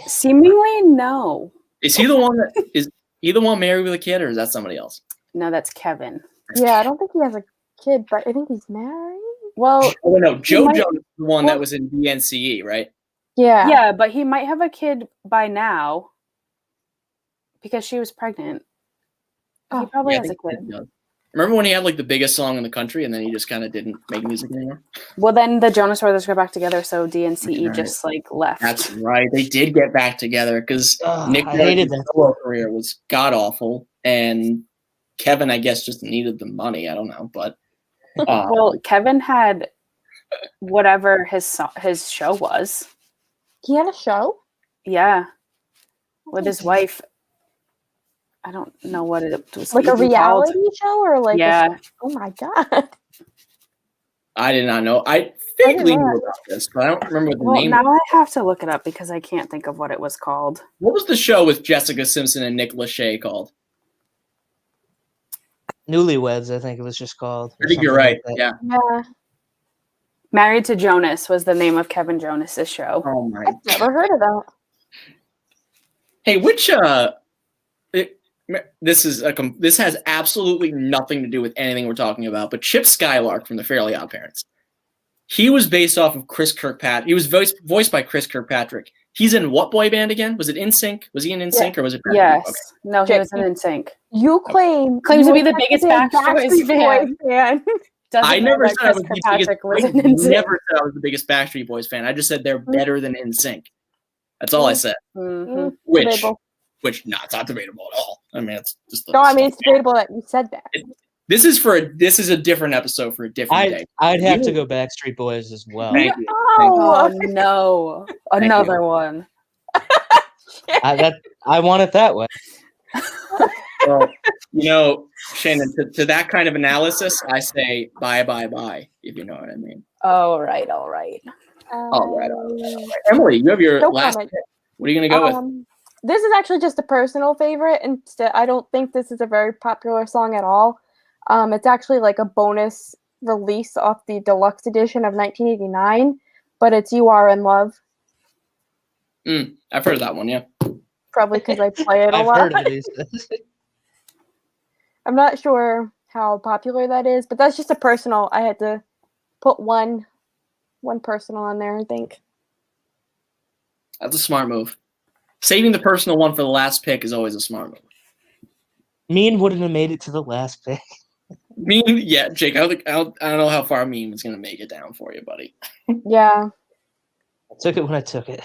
S3: Seemingly, no.
S2: Is he the one married with a kid, or is that somebody else?
S3: No, that's Kevin.
S4: Yeah, I don't think he has a kid, but I think he's married.
S3: Well,
S2: Oh no, Joe
S3: might-
S2: Jonas is the one that was in DNCE, right?
S4: Yeah.
S3: yeah, but he might have a kid by now because she was pregnant. He
S4: Oh.
S3: probably
S2: Yeah, I
S3: has a
S2: think he
S3: kid.
S2: does. Remember when he had like the biggest song in the country, and then he just kind of didn't make music anymore?
S3: Well, then the Jonas Brothers got back together, so DNCE
S2: Right.
S3: just like left.
S2: That's right. They did get back together because Nick
S1: I hated
S2: Jonas'
S1: that.
S2: solo career was god awful, and Kevin, I guess, just needed the money. I don't know, but
S3: Well, Kevin had whatever his show was.
S4: He had a show?
S3: Yeah, with his wife. I don't know what it was.
S4: Like a
S3: even
S4: reality
S3: called.
S4: show or like
S3: Yeah.
S4: oh my god.
S2: I did not know. I
S4: didn't
S2: vaguely
S4: know
S2: knew about this, but I don't remember what the
S3: Well,
S2: name.
S3: now I have to look it up because I can't think of what it was called.
S2: What was the show with Jessica Simpson and Nick Lachey called?
S1: Newlyweds, I think it was just called. or
S2: I think you're
S1: something
S2: right.
S1: like that.
S2: Yeah.
S4: Yeah.
S3: Married to Jonas was the name of Kevin Jonas's show.
S2: Oh my.
S4: Never heard of that.
S2: Hey, which this has absolutely nothing to do with anything we're talking about, but Chip Skylark from the Fairly Odd Parents. He was based off of Chris Kirkpatrick. He was voiced by Chris Kirkpatrick. He's in what boy band again? Was it NSYNC? Was he in NSYNC or was it?
S3: Yes.
S2: Okay.
S3: No, he
S4: Jake,
S3: was in NSYNC.
S4: You claims
S3: to be
S4: you
S3: the
S4: are
S3: biggest
S4: a
S3: Backstreet
S4: Boys fan.
S3: Doesn't
S2: I
S3: know
S2: never
S3: that
S2: said I was
S3: Chris
S2: the biggest.
S3: Kirkpatrick was
S2: I
S3: in NSYNC.
S2: never said I was the biggest Backstreet Boys fan. I just said they're better than NSYNC. That's all I said.
S3: Mhm.
S2: Which, no, it's not debatable at all. I mean, it's just.
S4: No, I mean it's debatable that you said that.
S2: This is a different episode for a different day.
S1: I'd have to go Backstreet Boys as well.
S2: Thank you.
S3: Oh no, another one.
S1: I want it that way.
S2: Well, you know, Shannon, to that kind of analysis, I say bye, if you know what I mean.
S3: All right.
S2: All right. Emily, you have your
S4: No
S2: last
S4: comment.
S2: pick. What are you going to go with?
S4: This is actually just a personal favorite, and I don't think this is a very popular song at all. It's actually like a bonus release off the deluxe edition of 1989, but it's "You Are in Love."
S2: I've heard of that one, yeah.
S4: Probably because I play it a
S1: I've
S4: lot.
S1: heard of these.
S4: I'm not sure how popular that is, but that's just a personal. I had to put one personal on there, I think.
S2: That's a smart move. Saving the personal one for the last pick is always a smart move.
S1: Mean wouldn't have made it to the last pick.
S2: Mean, yeah, Jake, I don't know how far Mean was going to make it down for you, buddy.
S4: Yeah,
S1: I took it when I took it.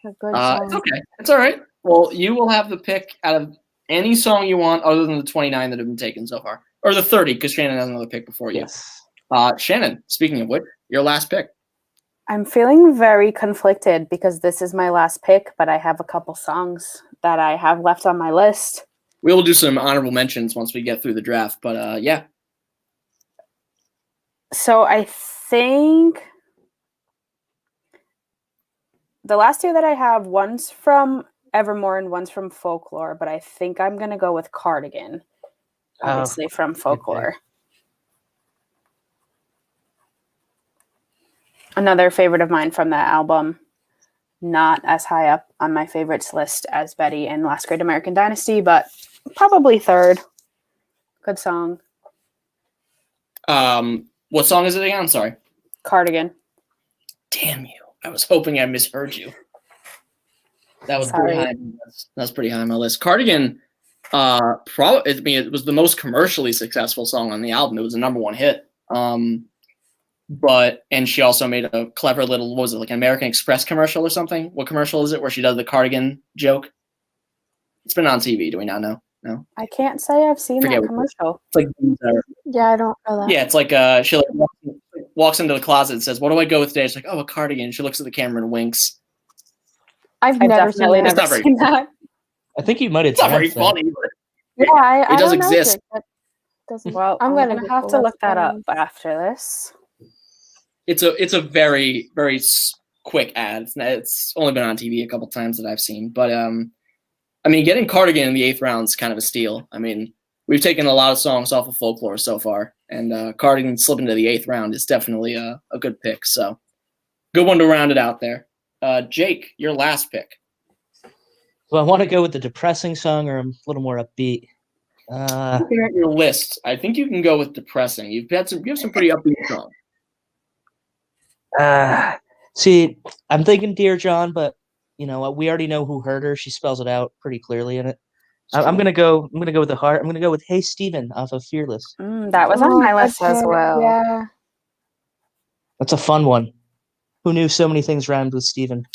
S4: a good
S2: It's
S4: song.
S2: okay. It's all right. Well, you will have the pick out of any song you want other than the 29 that have been taken so far. Or the 30, because Shannon has another pick before you.
S1: Yes.
S2: Shannon, speaking of which, your last pick.
S3: I'm feeling very conflicted because this is my last pick, but I have a couple songs that I have left on my list.
S2: We will do some honorable mentions once we get through the draft, but yeah.
S3: So I think the last two that I have, one's from Evermore and one's from Folklore, but I think I'm going to go with Cardigan, obviously from Folklore. Another favorite of mine from that album, not as high up on my favorites list as Betty and Last Great American Dynasty, but probably third. Good song.
S2: What song is it again? I'm sorry.
S3: Cardigan.
S2: Damn you. I was hoping I misheard you. That was pretty high. That's pretty high on my list. Cardigan, it was the most commercially successful song on the album. It was a #1 hit. And she also made a clever little, what was it, like an American Express commercial or something? What commercial is it where she does the cardigan joke? It's been on TV. Do we not know? No.
S3: I can't say I've seen
S2: Forget
S3: that commercial.
S2: It's like
S4: Yeah, I don't know that.
S2: yeah, it's like she walks into the closet and says, "What do I go with today?" She's like, "Oh, a cardigan." She looks at the camera and winks.
S4: I've
S3: I've
S4: never seen
S3: definitely
S4: that.
S3: never seen that.
S1: I think you might have
S2: It's not very
S1: dreamt that.
S2: funny, but
S4: Yeah, I
S2: It does
S4: don't know,
S2: exist.
S4: Jake, that doesn't.
S3: Well, I'm
S4: gonna
S3: gonna have to look that up after this.
S2: it's a very, very quick ad. It's only been on TV a couple times that I've seen, but I mean, getting Cardigan in the 8th round is kind of a steal. I mean, we've taken a lot of songs off of Folklore so far, and Cardigan slipping to the 8th round is definitely a good pick. So, good one to round it out there. Jake, your last pick.
S1: So I want to go with the depressing song or a little more upbeat.
S2: Looking at your list, I think you can go with depressing. You have some pretty upbeat songs.
S1: See, I'm thinking Dear John, but you know we already know who hurt her. She spells it out pretty clearly in it. I'm gonna go with the heart. I'm gonna go with Hey Stephen off of Fearless.
S3: That was on my list as well.
S4: Yeah.
S1: That's a fun one. Who knew so many things rhymed with Stephen?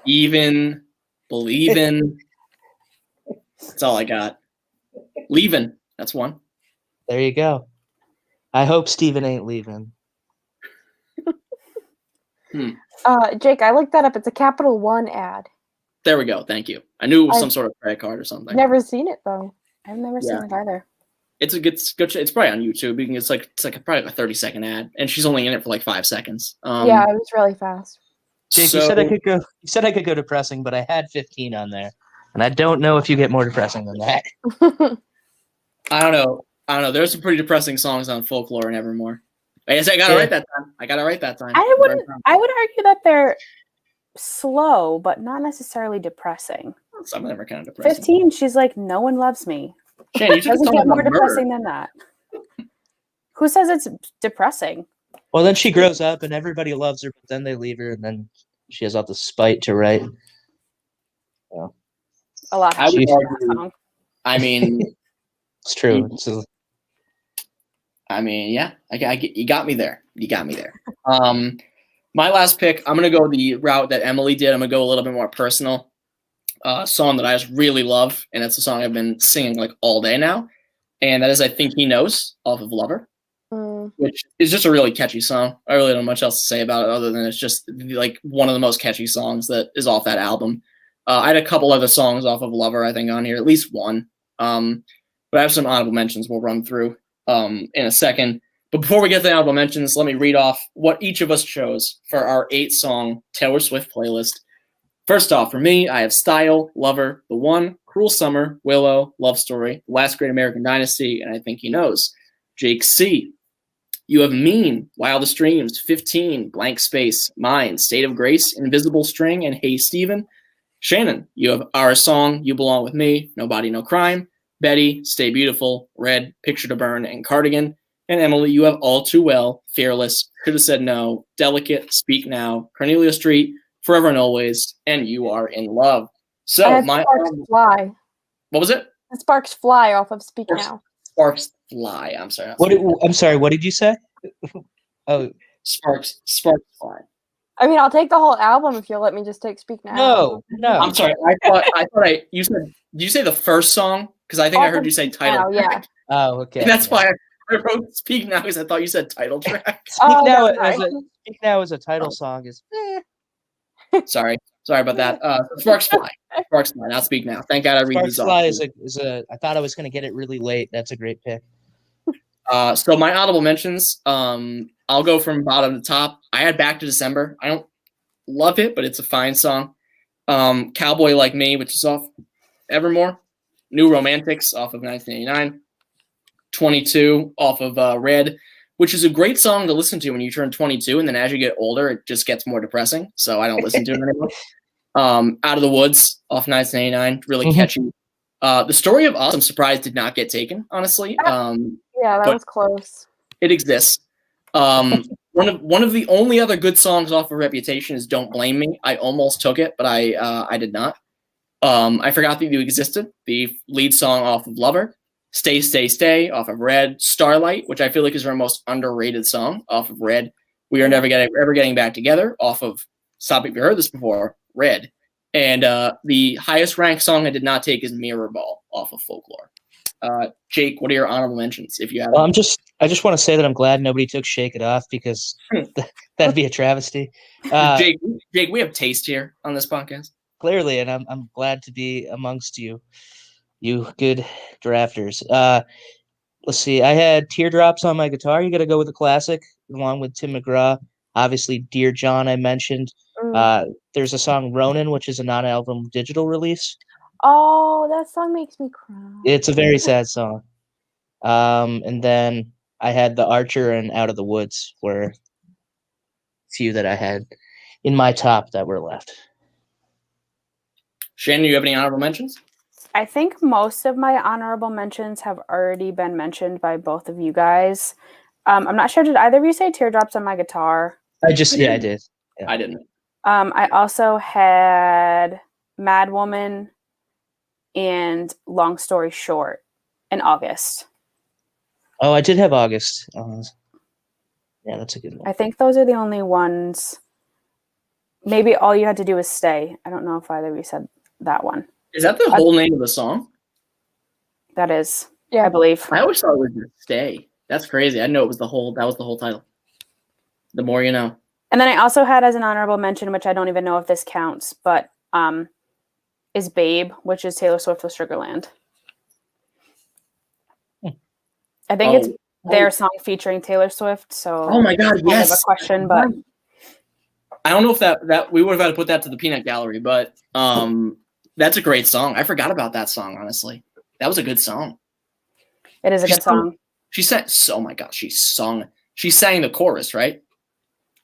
S2: Even, believing. That's all I got. Leaving. That's one.
S1: There you go. I hope Stephen ain't leaving.
S4: Jake, I looked that up. It's a Capital One ad.
S2: There we go. Thank you. I knew it was some sort of credit card or something.
S4: Never seen it though.
S3: I've never seen it either.
S2: It's a good. It's probably on YouTube. It's like probably a 30-second ad, and she's only in it for like 5 seconds.
S4: Yeah, it was really fast.
S1: Jake, you said I could go. You said I could go depressing, but I had 15 on there, and I don't know if you get more depressing than that.
S2: I don't know. There's some pretty depressing songs on Folklore and Evermore. I guess I got it right that time.
S3: I would argue that they're slow, but not necessarily depressing.
S2: Some of them are kind of depressing.
S3: 15, she's like, no one loves me.
S2: Shane, you should
S3: Doesn't
S2: talk
S3: get more
S2: about
S3: depressing than that. Who says it's depressing?
S1: Well, then she grows up, and everybody loves her, but then they leave her, and then she has all the spite to write.
S3: A lot.
S2: I would
S3: happens in that
S2: argue-
S3: song.
S2: I mean,
S1: It's true.
S2: yeah, you got me there. My last pick, I'm gonna go the route that Emily did. I'm gonna go a little bit more personal. Song that I just really love, and it's a song I've been singing like all day now. and that is I Think He Knows off of Lover,
S4: Mm.
S2: which is just a really catchy song. I really don't have much else to say about it other than it's just like one of the most catchy songs that is off that album. I had a couple other songs off of Lover, I think, on here, at least one. But I have some honorable mentions we'll run through in a second. But before we get to the honorable mentions, let me read off what each of us chose for our 8-song Taylor Swift playlist. First off, for me, I have Style, Lover, The One, Cruel Summer, Willow, Love Story, The Last Great American Dynasty, and I Think He Knows. Jake C. You have Mean, Wildest Dreams, 15, Blank Space, Mine, State of Grace, Invisible String, and Hey Steven. Shannon, you have Our Song, You Belong With Me, Nobody No Crime. Betty, Stay Beautiful, Red, Picture to Burn, and Cardigan. And Emily, you have All Too Well, Fearless, Could Have Said No, Delicate, Speak Now, Cornelia Street, Forever and Always, and You Are in Love. So
S4: And
S2: my
S4: Sparks Fly.
S2: what was it?
S4: And Sparks Fly off of Speak
S2: Sparks-
S4: Now.
S2: Sparks Fly. I'm sorry.
S1: I'm sorry. What did you say? Oh
S2: Sparks Fly.
S4: I mean, I'll take the whole album if you'll let me just take Speak Now.
S1: no.
S2: I'm sorry. You said. Did you say the first song? Because I think I heard you say title.
S4: Now, yeah.
S2: track.
S1: Oh, okay.
S2: And that's
S1: yeah.
S2: why I wrote Speak Now because I thought you said title track.
S4: Oh,
S1: Now
S4: that's
S1: as
S4: right.
S1: Speak Now as a title song is.
S2: Sorry about that. Sparks Fly. Sparks Fly. Not Speak Now. Thank God I read
S1: Sparks
S2: these off.
S1: Fly is a. I thought I was going to get it really late. That's a great pick.
S2: So my honorable mentions. I'll go from bottom to top. I had Back to December. I don't love it, but it's a fine song. Cowboy Like Me, which is off Evermore. New Romantics off of 1989. 22 off of Red, which is a great song to listen to when you turn 22, and then as you get older, it just gets more depressing. So I don't listen to it anymore. Out of the Woods off 1989, really catchy. The Story of Us, I'm surprised did not get taken. Honestly,
S4: Yeah, that
S2: but-
S4: was close.
S2: it exists. One of the only other good songs off of Reputation is Don't Blame Me. I almost took it, but I did not. I forgot that you existed. The lead song off of Lover. Stay, Stay, Stay off of Red. Starlight, which I feel like is our most underrated song off of Red. We Are Never Ever Getting Back Together off of Stop If You Heard This Before, Red. And the highest ranked song I did not take is Mirror Ball off of Folklore. Jake, what are your honorable mentions if you have
S1: Well,
S2: them?
S1: I just want to say that I'm glad nobody took Shake It Off because that'd be a travesty.
S2: Jake, we have taste here on this podcast.
S1: Clearly, and I'm glad to be amongst you good drafters. Let's see. I had Teardrops on My Guitar. You got to go with a classic, along with Tim McGraw. Obviously, Dear John, I mentioned. There's a song Ronin, which is a non-album digital release.
S4: Oh, that song makes me cry.
S1: It's a very sad song. And then I had The Archer and Out of the Woods were few that I had in my top that were left.
S2: Shannon, do you have any honorable mentions?
S3: I think most of my honorable mentions have already been mentioned by both of you guys. I'm not sure, did either of you say Teardrops on My Guitar?
S1: I did. Yeah.
S2: I didn't.
S3: I also had Mad Woman and Long Story Short in August.
S1: Oh, I did have August. Yeah, that's a good one.
S3: I think those are the only ones. Maybe All You Had to Do Was Stay. I don't know if either of you said that one.
S2: Is that the whole name of the song?
S3: That is,
S4: Yeah.
S3: I believe.
S2: I always thought it was just Stay. That's crazy. I didn't know it was the whole title. The more you know.
S3: And then I also had as an honorable mention, which I don't even know if this counts, but is Babe, which is Taylor Swift with Sugarland. I think it's their song featuring Taylor Swift. So
S2: Oh my God,
S3: kind of
S2: yes.
S3: a question, but
S2: I don't know if that we would have had to put that to the peanut gallery, but that's a great song. I forgot about that song, honestly. That was a good song.
S3: it is a good song.
S2: She sang, oh my God, she sang the chorus, right?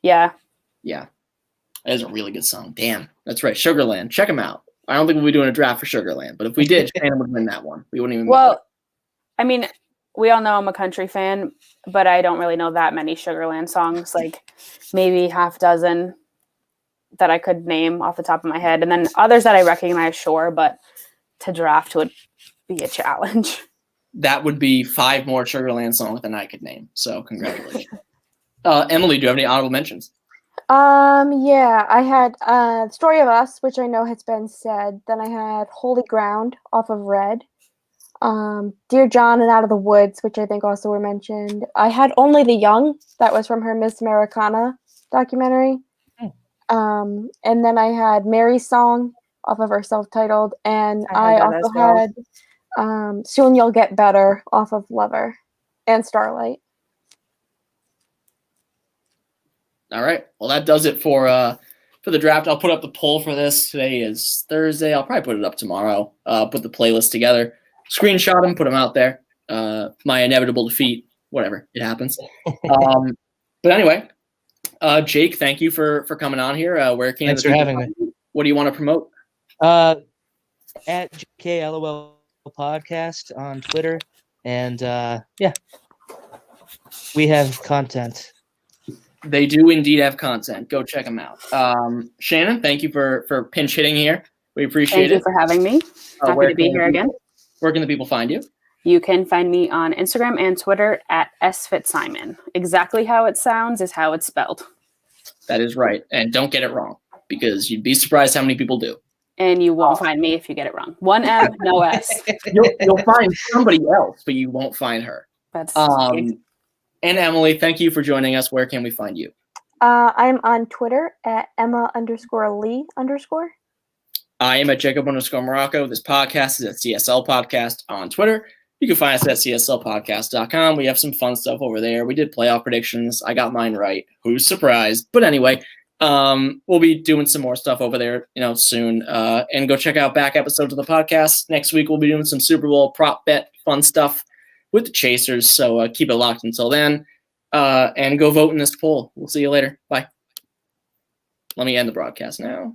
S3: Yeah.
S2: Yeah. That is a really good song. Damn. That's right. Sugarland. Check them out. I don't think we'll be doing a draft for Sugarland, but if we did, Shannon would win that one. We wouldn't even
S3: Well, I mean, we all know I'm a country fan, but I don't really know that many Sugarland songs, like maybe half dozen that I could name off the top of my head. And then others that I recognize, sure, but to draft would be a challenge.
S2: that would be 5 more Sugarland songs than I could name. So congratulations. Emily, do you have any honorable mentions?
S4: Yeah, I had Story of Us, which I know has been said. Then I had Holy Ground off of Red. Dear John and Out of the Woods, which I think also were mentioned. I had Only the Young, that was from her Miss Americana documentary. And then I had Mary's Song off of her self-titled, and I
S3: that as
S4: also
S3: well.
S4: had Soon You'll Get Better off of Lover and Starlight.
S2: All right. Well, that does it for the draft. I'll put up the poll for this. Today is Thursday. I'll probably put it up tomorrow. Put the playlist together, screenshot them, put them out there. My inevitable defeat, whatever, it happens. But anyway, Jake, thank you for coming on here. Where can
S1: Thanks
S2: the
S1: for
S2: people
S1: having
S2: find you? What do you want to promote?
S1: At JKLOL podcast on Twitter, and yeah, we have content.
S2: They do indeed have content. Go check them out. Shannon, thank you for pinch hitting here. We appreciate
S3: Thank you
S2: it.
S3: for having me. Happy
S2: Where
S3: to be
S2: can
S3: here again.
S2: Where can the people find you?
S3: You can find me on Instagram and Twitter at sfitsimon. Exactly how it sounds is how it's spelled.
S2: That is right. And don't get it wrong, because you'd be surprised how many people do.
S3: And you won't find me if you get it wrong. One M, no S.
S2: You'll find somebody else, but you won't find her.
S3: That's
S2: And Emily, thank you for joining us. Where can we find you?
S4: I'm on Twitter at Emma_Lee_.
S2: I am at Jacob_Morocco. This podcast is at CSL Podcast on Twitter. You can find us at cslpodcast.com. We have some fun stuff over there. We did playoff predictions. I got mine right. Who's surprised? But anyway, we'll be doing some more stuff over there, soon. And go check out back episodes of the podcast. Next week, we'll be doing some Super Bowl prop bet fun stuff with the Chasers. So keep it locked until then. And go vote in this poll. We'll see you later. Bye. Let me end the broadcast now.